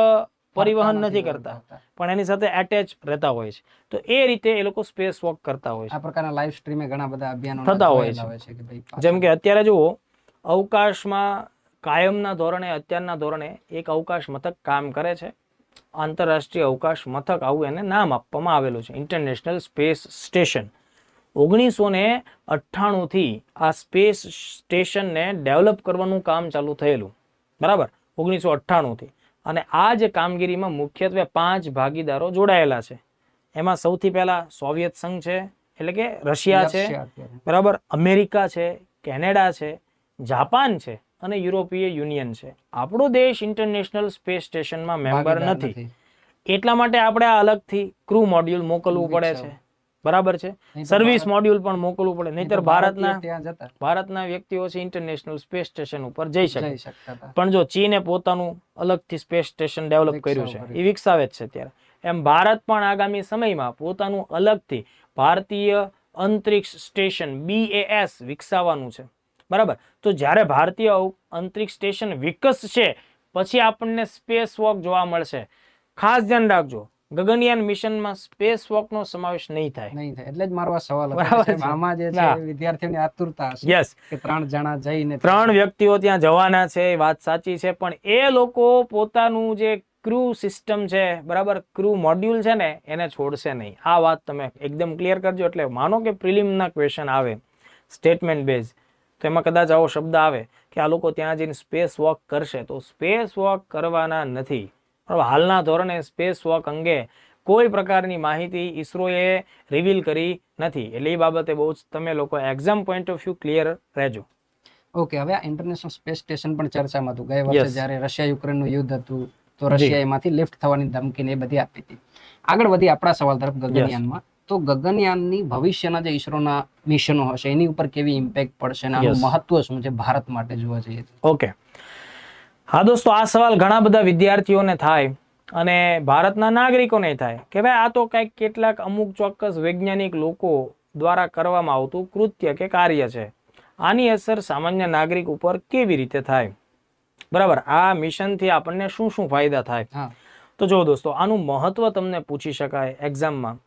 પરિવહન નથી કરતા, પણ એની સાથે એટેચ રહેતા હોય છે. તો એ રીતે એ લોકો સ્પેસ વોક કરતા હોય છે. આ પ્રકારના લાઈવ સ્ટ્રીમે ઘણા બધા અભિયાનો થતા હોય છે. જેમ કે અત્યારે જુઓ, અવકાશમાં કાયમના ધોરણે, અત્યારના ધોરણે એક અવકાશ મથક કામ કરે છે. આંતરરાષ્ટ્રીય અવકાશ મથક, આવું એને નામ આપવામાં આવેલું છે, ઇન્ટરનેશનલ સ્પેસ સ્ટેશન. 1998 થી આ સ્પેસ સ્ટેશનને ડેવલપ કરવાનું કામ ચાલુ થયેલું, બરાબર, 1998 થી. અને આ જે કામગીરીમાં મુખ્યત્વે 5 ભાગીદારો જોડાયેલા છે. એમાં સૌથી પહેલા સોવિયત સંઘ છે, એટલે કે રશિયા છે, બરાબર, અમેરિકા છે, કેનેડા છે, જાપાન છે અને યુરોપીય યુનિયન છે. આપણો દેશ ઇન્ટરનેશનલ સ્પેસ સ્ટેશનમાં મેમ્બર નથી, એટલા માટે આપણે આ અલગથી ક્રૂ મોડ્યુલ મોકલવું પડે છે, બરાબર છે, સર્વિસ મોડ્યુલ પણ મોકલવું પડે, નહીતર ભારતના વ્યક્તિઓ છે ઇન્ટરનેશનલ સ્પેસ સ્ટેશન ઉપર જઈ શકે. પણ જો ચીને પોતાનું અલગથી સ્પેસ સ્ટેશન ડેવલપ કર્યું છે, એ વિકસાવે જ છે ત્યારે, એમ ભારત પણ આગામી સમયમાં પોતાનું અલગથી ભારતીય અંતરિક્ષ સ્ટેશન BAS વિકસાવવાનું છે, બરાબર. તો જ્યારે ભારતીય અંતરિક્ષ સ્ટેશન વિકસશે પછી આપણને સ્પેસ વોક જોવા મળશે. ખાસ ધ્યાન રાખજો, ગગનયાન મિશનમાં સ્પેસ વોકનો સમાવેશ નહીં થાય. નહીં થાય. એટલે જ મારો આ સવાલ હતો બરાબર કે સાહેબ છે. આમાં જે ના. છે વિદ્યાર્થીઓની આતુરતા હશે યસ, કે 3 જણા જઈને 3 વ્યક્તિઓ ત્યાં જવાના છે, એ વાત સાચી છે, પણ એ લોકો પોતાનું જે ક્રૂ સિસ્ટમ છે, બરાબર, ક્રૂ મોડ્યુલ છે ને, એને છોડશે નહીં. આ વાત તમે એકદમ ક્લિયર કરજો. એટલે માનો કે પ્રિલિમના ક્વેશ્ચન આવે સ્ટેટમેન્ટ બેઝ, તો એમાં કદાચ આવો શબ્દ આવે કે આ લોકો ત્યાં જઈને સ્પેસ વોક કરશે, તો સ્પેસ વોક કરવાના નથી. બરાબર, હાલના ધોરણે સ્પેસ વોક અંગે કોઈ પ્રકારની માહિતી ઈસરોએ રિવીલ કરી નથી. એટલે એ બાબતે બહુ જ તમે લોકો exam point of view clear રહેજો. ઓકે. હવે આ ઇન્ટરનેશનલ સ્પેસ સ્ટેશન પણ ચર્ચામાં હતું ગઈ વર્ષે Yes. જ્યારે રશિયા યુક્રેનનું યુદ્ધ હતું, તો જી. રશિયા એમાંથી લિફ્ટ થવાની ધમકી ને એ બધી આપી હતી. આગળ વધી આપણા સવાલ તરફ ગગનયાનમાં. તો ગગનયાનની ભવિષ્યના જે ઈસરોના મિશનો હશે એની ઉપર કેવી ઇમ્પેક્ટ પડશે અને આનું Yes. મહત્વ શું છે ભારત માટે જોવા જઈએ તો? ઓકે, હા દોસ્તો, આ સવાલ ઘણા બધા વિદ્યાર્થીઓને થાય અને ભારતના નાગરિકોને થાય કે ભાઈ આ તો કંઈક કેટલાક અમુક ચોક્કસ વૈજ્ઞાનિક લોકો દ્વારા કરવામાં આવતું કૃત્ય કે કાર્ય છે, આની અસર સામાન્ય નાગરિક ઉપર કેવી રીતે થાય? બરાબર, આ મિશનથી આપણને શું શું ફાયદા થાય? હા. તો જો દોસ્તો, આનું મહત્વ તમને પૂછી શકાય એક્ઝામમાં.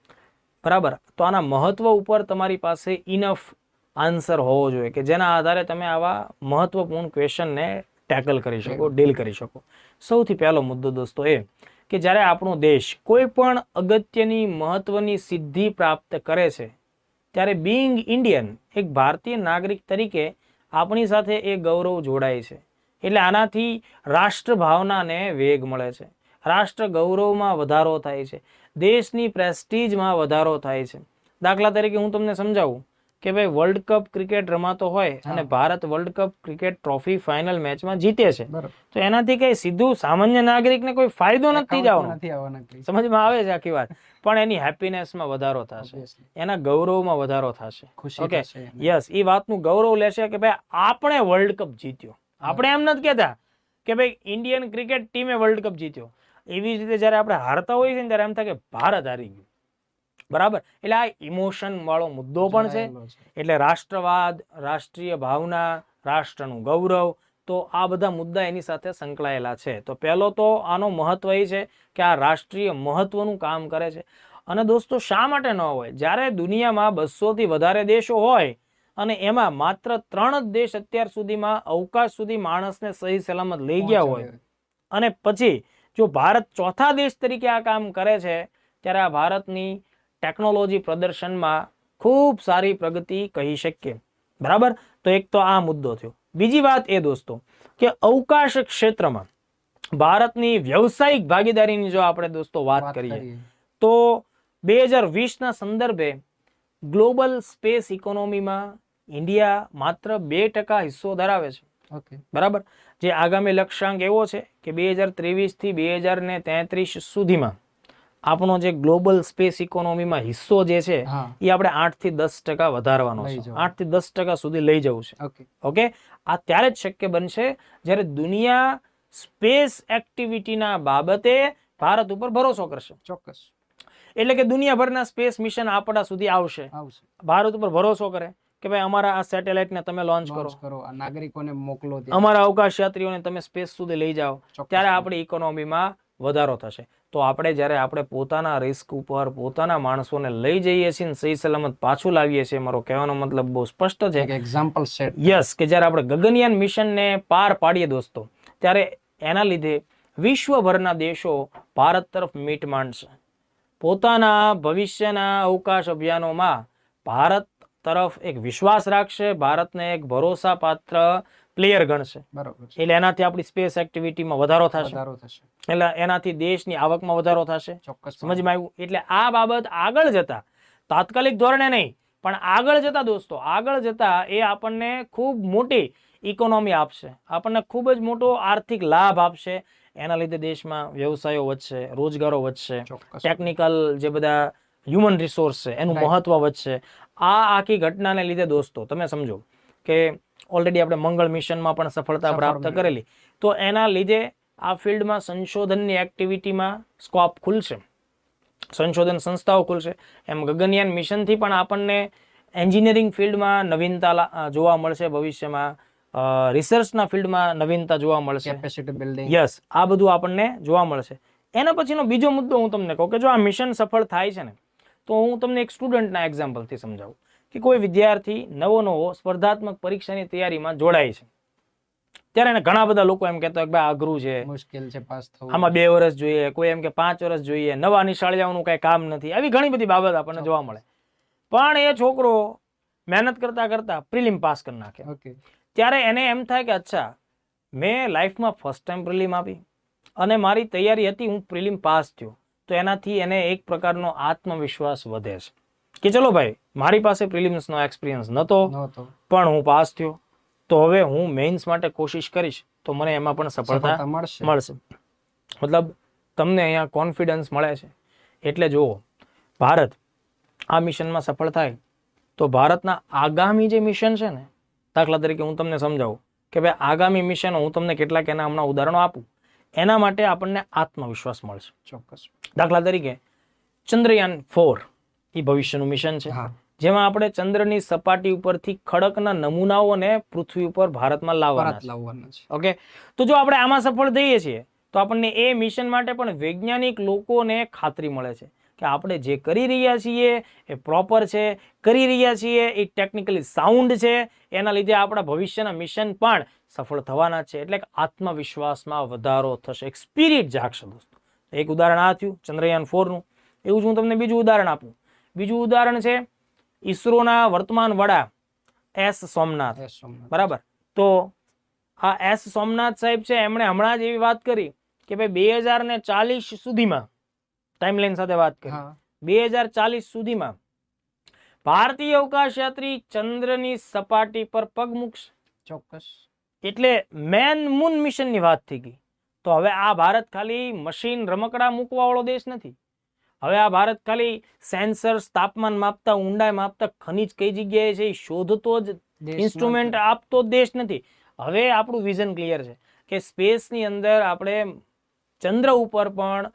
બરાબર, તો આના મહત્વ ઉપર તમારી પાસે ઇનફ આન્સર હોવો જોઈએ કે જેના આધારે તમે આવા મહત્વપૂર્ણ ક્વેશ્ચનને ટેકલ કરી શકો, ડીલ કરી શકો. સૌથી પહેલો મુદ્દો દોસ્તો એ કે જ્યારે આપણો દેશ કોઈ પણ અગત્યની મહત્વની સિદ્ધિ પ્રાપ્ત કરે છે, ત્યારે બીઇંગ ઇન્ડિયન, એક ભારતીય નાગરિક તરીકે આપણી સાથે એ ગૌરવ જોડાય છે. એટલે આનાથી રાષ્ટ્ર ભાવનાને વેગ મળે છે, રાષ્ટ્ર ગૌરવમાં વધારો થાય છે, દેશની પ્રેસ્ટીજમાં વધારો થાય છે. દાખલા તરીકે હું તમને સમજાવું કે ભાઈ વર્લ્ડ કપ ક્રિકેટ રમાતો હોય અને Bharat world cup cricket trophy final મેચમાં જીતે છે, બરાબર. તો એનાથી કઈ સીધું સામાન્ય નાગરિકને કોઈ ફાયદો નથી જવાનો. નથી આવવાના કંઈ. સમજમાં આવે છે આખી વાત? પણ એની હેપીનેસમાં વધારો થશે, Obviously. એના ગૌરવમાં વધારો થશે. ખુશી ઓકે, થશે એને. યસ, એ વાતનું ગૌરવ લેશે કે ભાઈ આપણે વર્લ્ડ કપ જીત્યો. આપણે એમ નથી કહેતા કે ભાઈ ઇન્ડિયન ક્રિકેટ ટીમે વર્લ્ડ કપ જીત્યો. એવી જ રીતે જ્યારે આપણે હારતા હોઈએ છીએ ને ત્યારે એમ થાય કે ભારત હારી ગયું. બરાબર, એટલે આ ઇમોશન વાળો મુદ્દો પણ છે. જોડાયેલો છે. એટલે રાષ્ટ્રવાદ, રાષ્ટ્રીય ભાવના, રાષ્ટ્રનું ગૌરવ, તો આ બધા મુદ્દા એની સાથે સંકળાયેલા છે. તો પહેલો તો આનો મહત્વ એ છે કે આ રાષ્ટ્રીય મહત્વનું કામ કરે છે. અને દોસ્તો, શા માટે ન હોય? જ્યારે દુનિયામાં 200 થી વધારે દેશો હોય અને એમાં માત્ર 3 જ દેશ અત્યાર સુધીમાં અવકાશ સુધી માણસને સહી સલામત લઈ ગયા હોય, અને પછી જો ભારત ચોથા દેશ તરીકે આ કામ કરે છે, ત્યારે આ ભારતની ટેકનોલોજી પ્રદર્શનમાં ખૂબ સારી પ્રગતિ કહી શકીએ. બરાબર, તો એક તો આ મુદ્દો થયો. બીજી વાત એ દોસ્તો કે અવકાશ ક્ષેત્રમાં ભારતની વ્યવસાયિક ભાગીદારીની જો આપણે દોસ્તો વાત કરીએ તો 2020ના સંદર્ભે ગ્લોબલ સ્પેસ ઇકોનોમીમાં ઇન્ડિયા માત્ર 2% હિસ્સો ધરાવે છે. ઓકે. બરાબર, જે આગામી લક્ષ્યાંક એવો છે કે 2023 થી 2033 સુધીમાં આપણો જે ગ્લોબલ સ્પેસ ઇકોનોમીમાં હિસ્સો જે છે હા. એ આપણે 8 થી 10% વધારવાનો લઈ છે. જવાનો. 8 થી 10% સુધી લઈ જવું છે. ઓકે. ઓકે, આ ત્યારે જ શક્ય બનશે જ્યારે દુનિયા સ્પેસ એક્ટિવિટીના બાબતે ભારત ઉપર ભરોસો કરશે. ચોક્કસ એટલે કે દુનિયાભરના સ્પેસ મિશન આપણા સુધી આવશે, આવશે. ભારત ઉપર ભરોસો કરે કે ભાઈ અમારા આ સેટેલાઇટને તમે લોન્ચ કરો, Launch કરો, આ નાગરિકોને મોકલો ત્યાં. અમારા અવકાશ યાત્રીઓને તમે સ્પેસ સુધી લઈ જાઓ, ચોક્કસ. ત્યારે આપણી ઇકોનોમીમાં વધારો થશે. તો આપણે જ્યારે આપણે પોતાના રિસ્ક ઉપર પોતાના માણસોને લઈ જઈએ છીએ ને સહી સલામત પાછું લાવીએ છીએ, મારો કહેવાનો મતલબ બહુ સ્પષ્ટ છે. એક એક્ઝામ્પલ સેટ. યસ, કે જ્યારે આપણે ગગનયાન મિશનને પાર પાડીએ દોસ્તો, ત્યારે એના લીધે વિશ્વભરના દેશો ભારત તરફ મીટ માંડશે. પોતાના ભવિષ્યના અવકાશ અભિયાનોમાં ભારત તરફ એક વિશ્વાસ રાખશે, ભારતને એક ભરોસાપાત્ર પ્લેયર ગણશે. બરોબર છે. એટલે એનાથી આપણી સ્પેસ એક્ટિવિટીમાં વધારો થશે, વધારો થશે. એટલે એનાથી દેશની આવકમાં વધારો થશે. ચોક્કસ. સમજમાં આવ્યું? એટલે આ બાબત આગળ જતા, તાત્કાલિક ધોરણે નહીં પણ આગળ જતા દોસ્તો, આગળ જતા એ આપણને ખૂબ મોટી ઇકોનોમી આપશે, આપણને ખૂબ જ મોટો આર્થિક લાભ આપશે. એના લીધે દેશમાં વ્યવસાયો વધશે, રોજગારો વધશે, ચોક્કસ. ટેકનિકલ જે બધા હ્યુમન રિસોર્સ છે એનું Right. મહત્વ વધશે. આ આખી ઘટનાને લીધે દોસ્તો તમે સમજો કે ઓલરેડી આપણે મંગળ મિશનમાં પણ સફળતા પ્રાપ્ત મળી. કરેલી, તો એના લીધે આ ફિલ્ડમાં સંશોધનની એક્ટિવિટીમાં સ્કોપ ખુલશે, સંશોધન સંસ્થાઓ ખુલશે. એમ ગગનયાન મિશનથી પણ આપણને એન્જિનિયરિંગ ફિલ્ડમાં નવીનતા જોવા મળશે, ભવિષ્યમાં રિસર્ચના ફિલ્ડમાં નવીનતા જોવા મળશે. Capacity building. યસ, આ બધું આપણને જોવા મળશે. એના પછીનો બીજો મુદ્દો હું તમને કહું કે જો આ મિશન સફળ થાય છે ને તો હું તમને એક સ્ટુડન્ટના એક્ઝામ્પલથી સમજાવું કે કોઈ વિદ્યાર્થી નવો સ્પર્ધાત્મક પરીક્ષાની તૈયારીમાં જોડાય છે ત્યારે એને ઘણા બધા લોકો એમ કહેતા હોય કે ભાઈ અઘરું છે, મુશ્કેલ છે પાસ થવું, આમાં 2 વર્ષ જોઈએ, કોઈ એમ કે 5 વર્ષ જોઈએ, નવા નિશાળિયાઓનું કઈ કામ નથી, આવી ઘણી બધી બાબત આપણને જોવા મળે. પણ એ છોકરો મહેનત કરતા કરતા પ્રિલિમ પાસ કરી નાખે. ઓકે, ત્યારે એને એમ થાય કે અચ્છા મેં લાઈફમાં ફર્સ્ટ ટાઈમ પ્રિલિમ આપી અને મારી તૈયારી હતી, હું પ્રિલિમ પાસ થયો, તો એનાથી એને એક પ્રકારનો આત્મવિશ્વાસ વધે છે કે ચલો ભાઈ મારી પાસે પ્રિલિમ્સનો એક્સપિરિયન્સ નહોતો પણ હું પાસ થયો, તો હવે હું મેઇન્સ માટે કોશિશ કરીશ તો મને એમાં પણ સફળતા મળશે. મતલબ તમને અહીંયા કોન્ફિડન્સ મળે છે. એટલે જુઓ, ભારત આ મિશનમાં સફળ થાય તો ભારતના આગામી જે મિશન છે ને, દાખલા તરીકે હું તમને સમજાવું કે ભાઈ આગામી મિશન હું તમને કેટલાક એના હમણાં ઉદાહરણો આપું, એના માટે આપણને આત્મવિશ્વાસ મળશે. ચોક્કસ. દાખલા તરીકે ચંદ્રયાન 4 એ ભવિષ્યનું મિશન છે, જેમાં આપણે ચંદ્રની સપાટી ઉપરથી ખડકના નમૂનાઓને પૃથ્વી ઉપર ભારતમાં લાવવાના છે. ઓકે, તો જો આપણે આમાં સફળ થઈએ છીએ તો આપણને એ મિશન માટે પણ વૈજ્ઞાનિક લોકોને ખાતરી મળે છે કે આપણે જે કરી રહ્યા છીએ એ પ્રોપર છે, કરી રહ્યા છીએ એ ટેકનિકલી સાઉન્ડ છે, એના લીધે આપણા ભવિષ્યના મિશન પણ સફળ થવાના છે. એટલે કે આત્મવિશ્વાસમાં વધારો થશે, એક સ્પિરિટ જાગશે દોસ્તો. એક ઉદાહરણ આ થયું ચંદ્રયાન 4 નું. એવું જ હું તમને બીજું ઉદાહરણ આપું. બીજું ઉદાહરણ છે ઈસરોના વર્તમાન વડા એસ સોમનાથ. બરાબર, તો આ એસ સોમનાથ સાહેબ છે, એમણે હમણાં જ એવી વાત કરી કે ભાઈ 2040 સુધીમાં, ટાઈમલાઈન સાથે વાત કરી, 2040 સુધીમાં ભારતીય અવકાશયાત્રી ચંદ્રની સપાટી પર પગ મૂકશે. ચોક્કસ. એટલે મેન મૂન મિશનની વાત થઈ ગઈ. તો હવે આ ભારત ખાલી મશીન રમકડા મૂકવા વાળો દેશ નથી. હવે આ ભારત ખાલી સેન્સર્સ, તાપમાન માપતા, ઊંડાઈ માપતા, ખનિજ કઈ જગ્યાએ છે એ શોધતો જ ઇન્સ્ટ્રુમેન્ટ આપતો દેશ નથી. હવે આપણું વિઝન ક્લિયર છે કે સ્પેસની અંદર આપણે ચંદ્ર ઉપર પણ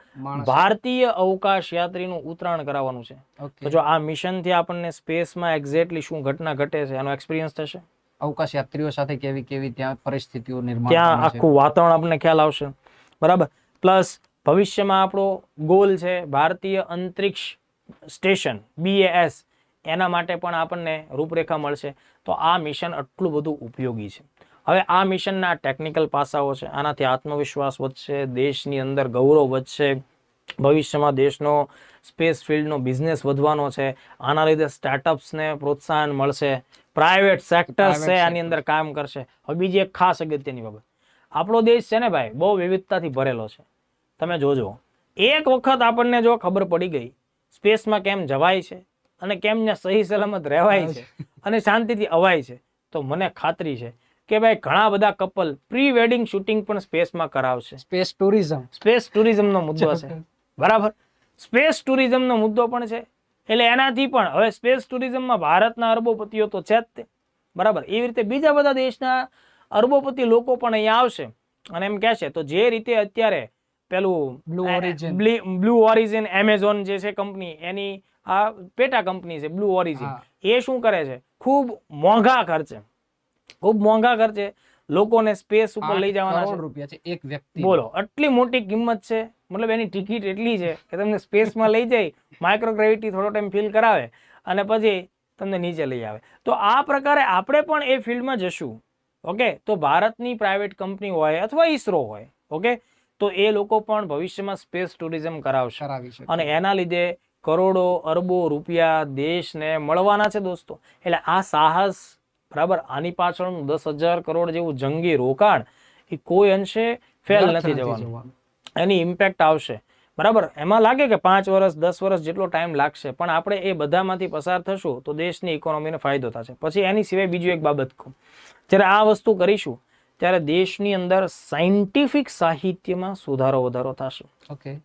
ભારતીય અવકાશ યાત્રીનું ઉતરાણ કરાવવાનું છે. તો જો આ મિશનથી આપણને સ્પેસમાં એક્ઝેક્ટલી શું ઘટના ઘટે છે એનો એક્સપિરિયન્સ થશે, અવકાશ યાત્રીઓ સાથે કેવી કેવી ત્યાં પરિસ્થિતિઓ નિર્માણ, ત્યાં આખું વાતાવરણ આપણને ખ્યાલ આવશે. બરાબર, પ્લસ ભવિષ્યમાં આપણો ગોલ છે ભારતીય અંતરિક્ષ સ્ટેશન BAS, એના માટે પણ આપણને રૂપરેખા મળશે. તો આ મિશન આટલું બધું ઉપયોગી છે. હવે આ મિશનના ટેકનિકલ પાસાઓ છે, આનાથી આત્મવિશ્વાસ વધશે, દેશની અંદર ગૌરવ વધશે, ભવિષ્યમાં દેશનો સ્પેસ ફિલ્ડનો બિઝનેસ વધવાનો છે, આના લીધે સ્ટાર્ટઅપ્સને પ્રોત્સાહન મળશે, પ્રાઇવેટ સેક્ટર છે આની અંદર કામ કરશે. હવે બીજી એક ખાસ અગત્યની બાબત, આપણો દેશ છે ને ભાઈ બહુ વિવિધતાથી ભરેલો છે. તમે જોજો, એક વખત આપણને જો ખબર પડી ગઈ સ્પેસમાં કેમ જવાય છે અને કેમ ત્યાં સહી સલામત રહેવાય છે અને શાંતિથી અવાય છે, તો મને ખાતરી છે કે ભાઈ ઘણા બધા કપલ પ્રી વેડિંગ શૂટિંગ પણ સ્પેસમાં કરાવશે. સ્પેસ ટુરિઝમનો મુદ્દો છે. બરાબર, સ્પેસ ટુરિઝમનો મુદ્દો પણ છે. એટલે એનાથી પણ હવે સ્પેસ ટુરિઝમમાં ભારતના અરબોપતિઓ તો છે જ તે. બરાબર, એવી રીતે બીજા બધા દેશના અરબોપતિ લોકો પણ અહીંયા આવશે અને એમ કહેશે. તો જે રીતે અત્યારે પેલું બ્લુ ઓરિજિન એમેઝોન જે છે કંપની, એની આ પેટા કંપની છે બ્લુ ઓરિજિન, એ શું કરે છે, ખૂબ મોંઘા ખર્ચે લોકોને સ્પેસ ઉપર લઈ જવાના છે. એક વ્યક્તિ, બોલો આટલી મોટી કિંમત છે, મતલબ એની ટિકિટ એટલી છે કે તમને સ્પેસમાં લઈ જાય, માઇક્રોગ્રેવિટી થોડો ટાઈમ ફીલ કરાવે અને પછી તમને નીચે લઈ આવે. તો આ પ્રકારે આપણે પણ એ ફિલ્ડમાં જશું. ઓકે, તો ભારતની પ્રાઇવેટ કંપની હોય અથવા ઈસરો હોય, ઓકે, તો એ લોકો પણ ભવિષ્યમાં સ્પેસ ટુરિઝમ કરાવશે અને એના લીધે કરોડો અરબો રૂપિયા દેશને મળવાના છે દોસ્તો. એટલે આ સાહસ, બરાબર, આની પાછળનું 10,000 કરોડ જેવું જંગી રોકાણ એ કોઈ અંશે ફેલ નથી જવાનું. એની ઇમ્પેક્ટ આવશે. બરાબર, એમાં લાગે કે 5 વર્ષ 10 વર્ષ જેટલો ટાઈમ લાગશે, પણ આપણે એ બધામાંથી પસાર થશું તો દેશની ઇકોનોમીને ફાયદો થશે. પછી એની સિવાય બીજું એક બાબત કહું, જ્યારે આ વસ્તુ કરીશું ત્યારે દેશની અંદર સાયન્ટિફિક સાહિત્યમાં સુધારો વધારો થશે. ઓકે,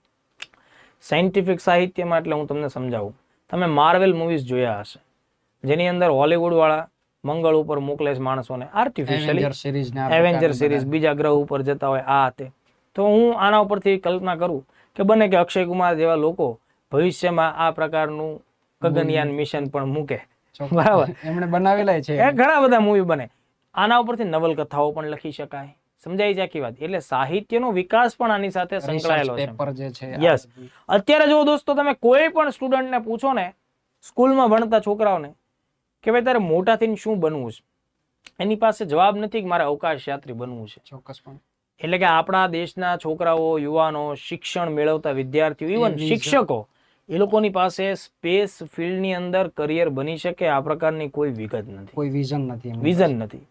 સાયન્ટિફિક સાહિત્યમાં એટલે હું તમને સમજાવું. તમે માર્વેલ મૂવીઝ જોયા હશે, જેની અંદર હોલીવુડ વાળા મંગળ ઉપર મોકલે છે માણસોને આર્ટિફિશિયલી, એવેન્જર સિરીઝ, બીજા ગ્રહ ઉપર જતા હોય આ તે. તો હું આના ઉપરથી કલ્પના કરું કે બને કે અક્ષય કુમાર જેવા લોકો ભવિષ્યમાં આ પ્રકારનું ગગનયાન મિશન પણ મૂકે. બરાબર, એમણે બનાવેલા છે, ઘણા બધા મૂવી બને. આના ઉપરથી નવલકથાઓ પણ લખી શકાય. સમજાય છે આખી વાત? એટલે સાહિત્યનો વિકાસ પણ આની સાથે સંકળાયેલો છે. પેપર જે છે યસ. અત્યારે જો દોસ્તો તમે કોઈ પણ સ્ટુડન્ટને પૂછો ને, સ્કૂલમાં ભણતા છોકરાઓને, કે ભાઈ તારે મોટા થઈને શું બનવું છે, એની પાસે જવાબ નથી કે મારે અવકાશ યાત્રી બનવું છે. ચોક્કસપણે. એટલે કે આપણા દેશના છોકરાઓ, યુવાનો, શિક્ષણ મેળવતા વિદ્યાર્થીઓ, ઇવન શિક્ષકો, એ લોકોની પાસે સ્પેસ ફિલ્ડની અંદર કરિયર બની શકે આ પ્રકારની કોઈ વિગત નથી, કોઈ વિઝન નથી, વિઝન નથી.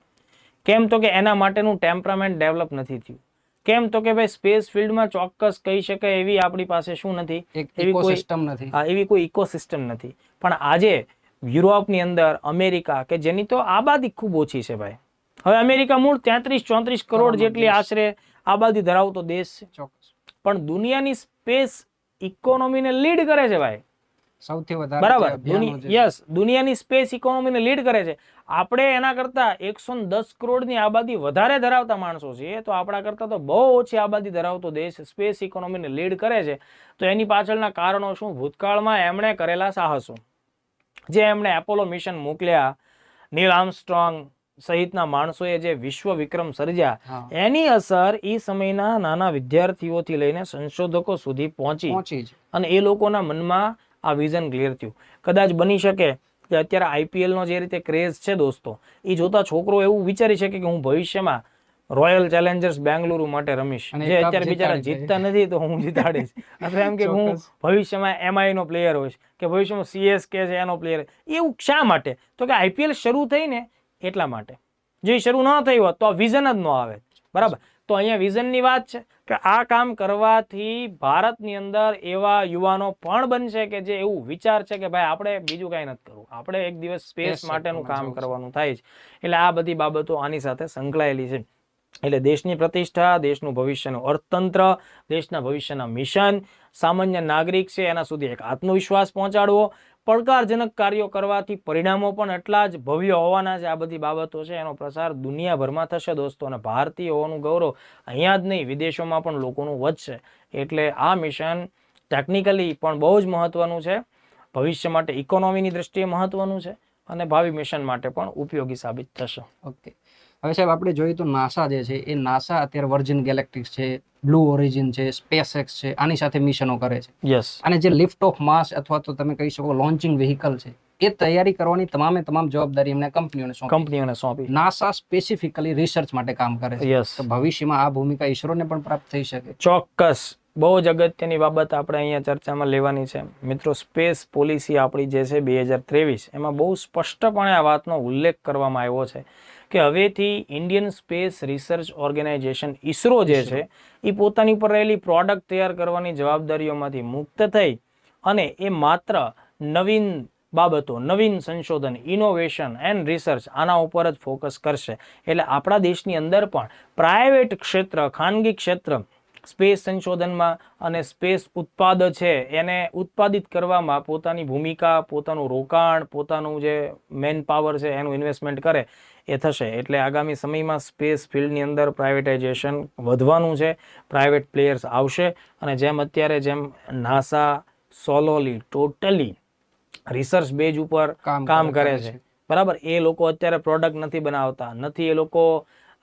કેમ તો કે એના માટેનું ટેમ્પરામેન્ટ ડેવલપ નથી થયું. કેમ તો કે ભાઈ સ્પેસ ફિલ્ડમાં ચોક્કસ કહી શકાય એવી આપણી પાસે શું નથી, એક એવી કોઈ ઇકોસિસ્ટમ નથી. એવી કોઈ ઇકોસિસ્ટમ નથી. પણ આજે યુરોપની અંદર, અમેરિકા, કે જેની તો આબાદી ખૂબ ઓછી છે ભાઈ. હવે અમેરિકા મૂળ 33-34 કરોડ જેટલી આશરે આબાદી ધરાવતો દેશ છે, ચોક્કસ. પણ દુનિયાની સ્પેસ ઇકોનોમીને લીડ કરે છે ભાઈ. સૌથી વધારે બરાબર. યસ, દુનિયાની સ્પેસ ઇકોનોમીને લીડ કરે છે. આપણે એના કરતા 110 કરોડની આબાદી વધારે ધરાવતા માણસો છીએ, તો આપણા કરતા તો બહુ ઓછી આબાદી ધરાવતો દેશ સ્પેસ ઇકોનોમીને લીડ કરે છે. તો એની પાછળના કારણો શું? ભૂતકાળમાં એમણે કરેલા સાહસો, જે એમણે એપોલો મિશન મોકલ્યા, નીલ આર્મસ્ટ્રોંગ સહિતના માણસોએ જે વિશ્વ વિક્રમ સર્જ્યા, એની અસર એ સમયના નાના વિદ્યાર્થીઓથી લઈને સંશોધકો સુધી પહોંચી અને એ લોકોના મનમાં આ વિઝન ક્લિયર થયું. કદાચ બની શકે કે અત્યારે આઈપીએલ નો જે રીતે ક્રેઝ છે દોસ્તો, એ જોતા છોકરો એવું વિચારી શકે કે હું ભવિષ્યમાં રોયલ ચેલેન્જર્સ બેંગલુરુ માટે રમીશ, જે અત્યારે બિચારા જીતતા નથી તો હું જીતાડીશ. અથવા એમ કે હું ભવિષ્યમાં એમઆઈ નો પ્લેયર હોઈશ, કે ભવિષ્યમાં સીએસકે છે એનો પ્લેયર. એવું શા માટે? તો કે આઈપીએલ શરૂ થઈ ને એટલા માટે. જો શરૂ ન થઈ હોત તો આ વિઝન જ ન આવે. બરાબર. તો અહીંયા વિઝનની વાત છે કે આ કામ કરવાથી ભારતની અંદર એવા યુવાનો પણ બનશે કે જે એવું વિચાર છે કે ભાઈ આપણે બીજું કાંઈ નથી કરવું, આપણે એક દિવસ સ્પેસ માટેનું કામ કરવાનું થાય છે. એટલે આ બધી બાબતો આની સાથે સંકળાયેલી છે. એટલે દેશની પ્રતિષ્ઠા, દેશનું ભવિષ્યનું અર્થતંત્ર, દેશના ભવિષ્યના મિશન, સામાન્ય નાગરિક છે એના સુધી એક આત્મવિશ્વાસ પહોંચાડવો, પડકારજનક કાર્યો કરવાથી પરિણામો પણ એટલા જ ભવ્ય હોવાના છે. આ બધી બાબતો છે, એનો પ્રસાર દુનિયાભરમાં થશે દોસ્તો. અને ભારતીય હોવાનું ગૌરવ અહીંયા જ નહીં, વિદેશોમાં પણ લોકોનું વધશે. એટલે આ મિશન ટેકનિકલી પણ બહુ જ મહત્વનું છે, ભવિષ્ય માટે ઇકોનોમીની દ્રષ્ટિએ મહત્વનું છે, અને ભાવિ મિશન માટે પણ ઉપયોગી સાબિત થશે. ઓકે. હવે સાહેબ આપણે જોઈએ તો નાસા જે છે, એ નાસા અત્યારે વર્જિન ગેલેક્ટિક્સ છે, બ્લુ ઓરિજિન છે, સ્પેસએક્સ છે, આની સાથે મિશનો કરે છે. યસ. અને જે લિફ્ટ ઓફ માસ અથવા તો તમે કહી શકો લોન્ચિંગ વ્હીકલ છે, એ તૈયારી કરવાની તમામ જવાબદારી એમને કંપનીઓને સોંપી. નાસા સ્પેસિફિકલી રિસર્ચ માટે કામ કરે છે. યસ. તો ભવિષ્યમાં આ ભૂમિકા ઈસરોને પણ પ્રાપ્ત થઈ શકે. ચોક્કસ. બહુ જ અગત્યની બાબત આપણે અહીંયા ચર્ચામાં લેવાની છે મિત્રો. સ્પેસ પોલિસી આપણી જે છે 2023, એમાં બહુ સ્પષ્ટપણે આ વાતનો ઉલ્લેખ કરવામાં આવ્યો છે કે હવેથી Indian Space Research Organisation ISRO જે છે એ પોતાની ઉપર રહેલી પ્રોડક્ટ તૈયાર કરવાની જવાબદારીઓમાંથી મુક્ત થઈ અને એ માત્ર નવીન બાબતો, નવીન સંશોધન, ઇનોવેશન એન્ડ રિસર્ચ આના ઉપર જ ફોકસ કરશે. એટલે આપણા દેશની અંદર પણ પ્રાઇવેટ ક્ષેત્ર, ખાનગી ક્ષેત્ર સ્પેસ સંશોધનમાં અને સ્પેસ ઉત્પાદ છે એને ઉત્પાદિત કરવામાં પોતાની ભૂમિકા, પોતાનું રોકાણ, પોતાનું જે મેન પાવર છે એનું ઇન્વેસ્ટમેન્ટ કરે એ થશે. એટલે આગામી સમયમાં સ્પેસ ફિલ્ડની અંદર પ્રાઇવેટાઇઝેશન વધવાનું છે, પ્રાઇવેટ પ્લેયર્સ આવશે. અને જેમ અત્યારે જેમ નાસા સોલોલી ટોટલી રિસર્ચ બેઝ ઉપર કામ કરે છે, બરાબર, એ લોકો અત્યારે પ્રોડક્ટ નથી બનાવતા, નથી એ લોકો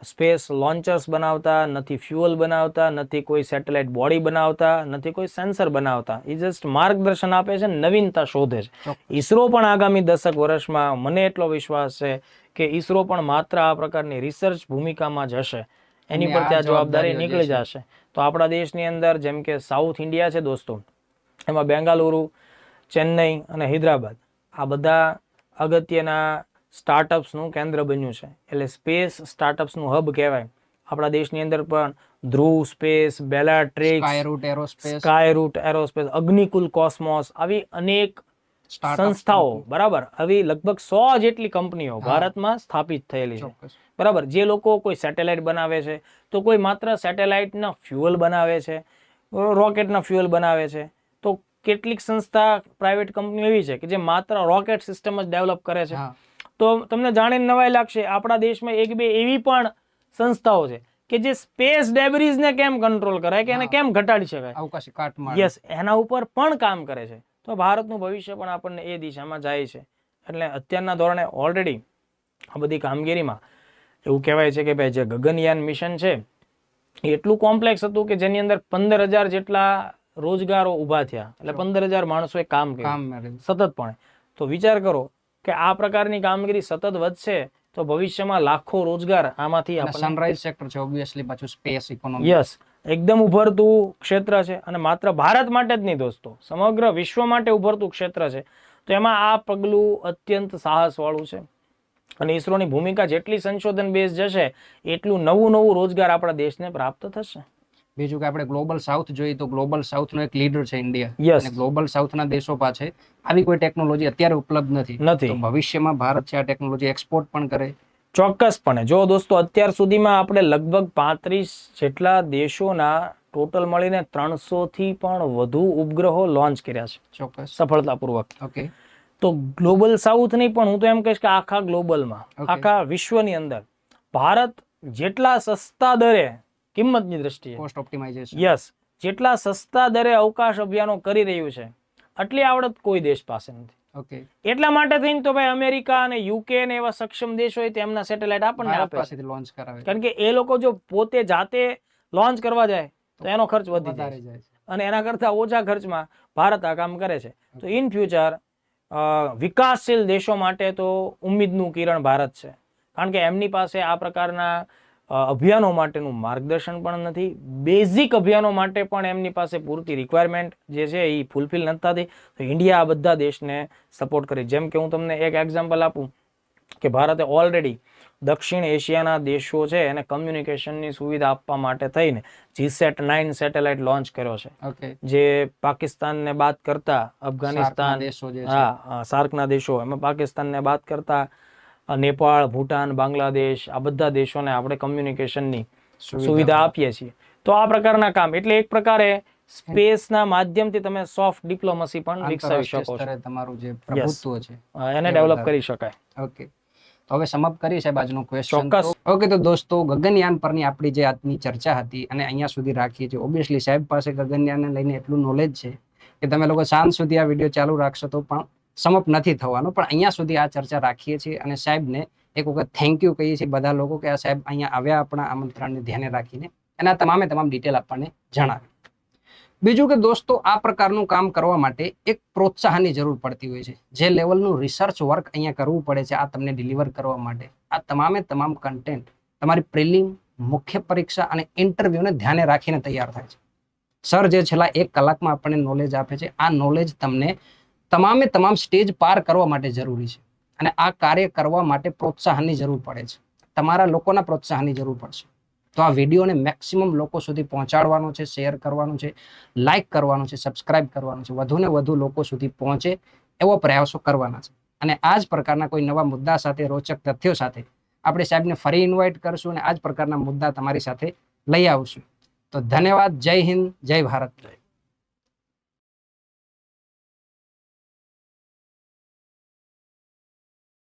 સ્પેસ લોન્ચર્સ બનાવતા, નથી ફ્યુઅલ બનાવતા, નથી કોઈ સેટેલાઇટ બોડી બનાવતા, નથી કોઈ સેન્સર બનાવતા. એ જસ્ટ માર્ગદર્શન આપે છે, નવીનતા શોધે છે. ઈસરો પણ આગામી 10 વર્ષમાં મને એટલો વિશ્વાસ છે કે ઈસરો પણ માત્ર આ પ્રકારની રિસર્ચ ભૂમિકામાં જ હશે, એની પર ત્યાં જવાબદારી નીકળી જશે. તો આપણા દેશની અંદર જેમ કે સાઉથ ઇન્ડિયા છે દોસ્તો, એમાં બેંગાલુરુ, ચેન્નઈ અને હૈદરાબાદ આ બધા અગત્યના સ્ટાર્ટઅપ્સનું કેન્દ્ર બન્યું છે. એટલે સ્પેસ સ્ટાર્ટઅપ્સનું હબ કહેવાય. આપણા દેશની અંદર પણ ધ્રુવ સ્પેસ, બેલાટ્રિક્સ, સ્કાયરૂટ એરોસ્પેસ, અગ્નિકુલ કોસ્મોસ, આવી અનેક સંસ્થાઓ, બરાબર, આવી લગભગ 100 જેટલી કંપનીઓ ભારતમાં સ્થાપિત થયેલી છે. બરાબર. જે લોકો કોઈ સેટેલાઇટ બનાવે છે, તો કોઈ માત્ર સેટેલાઇટના ફ્યુઅલ બનાવે છે, રોકેટના ફ્યુઅલ બનાવે છે, તો કેટલીક સંસ્થા, પ્રાઇવેટ કંપનીઓ એવી છે કે જે માત્ર રોકેટ સિસ્ટમ જ ડેવલપ કરે છે. તો તમને જાણીને નવાઈ લાગશે, આપણા દેશમાં 1-2 એવી પણ સંસ્થાઓ છે કે જે સ્પેસ ડેબ્રીઝ ને કેમ કંટ્રોલ કરે કે એને કેમ ઘટાડી શકાય, યસ, એના ઉપર પણ કામ કરે છે. તો ભારતનું ભવિષ્ય પણ આપણને એ દિશામાં જાય છે. એટલે અત્યારના ધોરણે ઓલરેડી આ બધી કામગીરીમાં એવું કહેવાય છે કે ભાઈ જે ગગનયાન મિશન છે એ એટલું કોમ્પ્લેક્સ હતું કે જેની અંદર 15,000 જેટલા રોજગારો ઊભા થયા, એટલે 15,000 માણસોએ કામ કર્યું કામ મળે. સતતપણે. તો વિચાર કરો કે આ પ્રકારની કામગીરી સતત વધશે તો ભવિષ્યમાં લાખો રોજગાર આમાંથી અને આપણને સનરાઈઝ સેક્ટર છે ઓબ્વિયસલી, પાછું સ્પેસ ઇકોનોમી. યસ, એકદમ ઉભરતું ક્ષેત્ર છે અને માત્ર ભારત માટે જ નહીં દોસ્તો, સમગ્ર વિશ્વ માટે ઉભરતું ક્ષેત્ર છે. તો એમાં આ પગલું અત્યંત સાહસવાળું છે અને ઈસરોની ભૂમિકા જેટલી સંશોધન બેઝ જશે એટલું નવું રોજગાર આપણા દેશને પ્રાપ્ત થશે. બીજું કે આપણે ગ્લોબલ સાઉથ જોઈએ તો ગ્લોબલ સાઉથનો એક લીડર છે ઇન્ડિયા. યસ, અને ગ્લોબલ સાઉથના દેશો પાસે આવી કોઈ ટેકનોલોજી અત્યારે ઉપલબ્ધ નથી. નથી. તો ભવિષ્યમાં ભારત છે આ ટેકનોલોજી એક્સપોર્ટ પણ કરે. ચોક્કસપણે. જો દોસ્તો અત્યાર સુધીમાં આપણે લગભગ 35 જેટલા દેશોના ટોટલ મળીને 300 થી પણ વધુ ઉપગ્રહો લોન્ચ કર્યા છે ચોક્કસ. સફળતાપૂર્વક. ઓકે. તો ગ્લોબલ સાઉથ નહીં પણ હું તો એમ કહીશ કે આખા ગ્લોબલમાં, Okay. આખા વિશ્વની અંદર ભારત જેટલા સસ્તા દરે, કિંમતની દ્રષ્ટિએ, કોસ્ટ ઓપ્ટિમાઇઝેશન. યસ, જેટલા સસ્તા દરે અવકાશ અભિયાનો કરી રહ્યું છે આટલી આવડત કોઈ દેશ પાસે નથી. ઓકે. એટલા માટે થઈને તો ભાઈ અમેરિકા અને યુકે ને એવા સક્ષમ દેશો હોય તેમના સેટેલાઇટ આપણને ભારત આપે છે. પાસેથી લોન્ચ કરાવે. કારણ કે એ લોકો જો પોતે જાતે લોન્ચ કરવા જાય તો એનો ખર્ચ વધી જાય વધારે છે. જાય છે. અને એના કરતા ઓછા ખર્ચમાં ભારત આ કામ કરે છે. તો ઇન ફ્યુચર વિકાસશીલ દેશો માટે તો ઉમ્મીદનું કિરણ ભારત છે, કારણ કે એમની પાસે આ પ્રકારના અભિયાનો માટેનું માર્ગદર્શન પણ નથી. બેઝિક અભિયાનો માટે પણ એમની પાસે પૂરતી રિક્વાયરમેન્ટ જે છે એ ફૂલફિલ નથી થતી. તો ઇન્ડિયા આ બધા દેશને સપોર્ટ કરે. જેમ કે હું તમને એક એક્ઝામ્પલ આપું કે ભારતે ઓલરેડી દક્ષિણ એશિયાના દેશો છે એને કમ્યુનિકેશનની સુવિધા આપવા માટે થઈને GSAT-9 સેટેલાઇટ લોન્ચ કર્યો છે, ઓકે. જે પાકિસ્તાનને બાદ કરતા અફઘાનિસ્તાન, દેશો જે છે. હા, સાર્કના દેશો, એમાં પાકિસ્તાનને બાદ કરતા નેપાળ, ભૂટાન, બાંગ્લાદેશ, આ બધા દેશોને આપણે કમ્યુનિકેશનની સુવિધા આપીએ છીએ. તો આ પ્રકારના કામ, એટલે એક પ્રકારે સ્પેસના માધ્યમથી તમે સોફ્ટ ડિપ્લોમસી પણ વિકસાવી શકો છો. આંતરરાષ્ટ્રીય સ્તરે તમારું જે પ્રભુત્વ છે એને ડેવલપ કરી શકાય. ઓકે. તો હવે સમાપ્ત કરી સાહેબ આજનો ક્વેશ્ચન. ચોક્કસ. ઓકે, તો દોસ્તો ગગનયાન પરની આપણી જે આજની ચર્ચા હતી અને અહીંયા સુધી રાખીએ છીએ. ઓબ્વિયસલી સાહેબ પાસે ગગનયાનને લઈને એટલું નોલેજ છે કે તમે લોકો સાંજ સુધી આ વિડીયો ચાલુ રાખશો તો પણ સમાપ્ત નથી થવાનો. પણ અહીંયા સુધી આ ચર્ચા રાખીએ છીએ અને સાહેબને એક વખત થેન્ક યુ કહીએ છીએ બધા લોકો કે આ સાહેબ અહીંયા આવ્યા આપણા આમંત્રણને ધ્યાને રાખીને અને આ તમામ ડિટેલ આપણને જણાવી. બીજું કે દોસ્તો આ પ્રકારનું કામ કરવા માટે એક પ્રોત્સાહનની જરૂર પડતી હોય છે. જે લેવલનું રિસર્ચ વર્ક અહીંયા કરવું પડે છે આ તમને ડિલિવર કરવા માટે, આ તમામ કન્ટેન્ટ તમારી પ્રિલિમ, મુખ્ય પરીક્ષા અને ઇન્ટરવ્યુને ધ્યાને રાખીને તૈયાર થાય છે. સર જે છેલ્લા 1 કલાકમાં આપણને નોલેજ આપે છે આ નોલેજ તમને તમામ સ્ટેજ પાર કરવા માટે જરૂરી છે. અને આ કાર્ય કરવા માટે પ્રોત્સાહનની જરૂર પડે છે. તમારા લોકોના પ્રોત્સાહનની જરૂર પડશે. તો આ વિડીયોને મેક્સિમમ લોકો સુધી પહોંચાડવાનો છે, શેર કરવાનું છે, લાઈક કરવાનું છે, સબસ્ક્રાઇબ કરવાનું છે, વધુને વધુ લોકો સુધી પહોંચે એવો પ્રયાસો કરવાના છે. અને આ જ પ્રકારના કોઈ નવા મુદ્દા સાથે, રોચક તથ્યો સાથે આપણે સાહેબને ફરી ઇન્વાઇટ કરશું અને આ જ પ્રકારના મુદ્દા તમારી સાથે લઈ આવશું. તો ધન્યવાદ. જય હિન્દ, જય ભારત.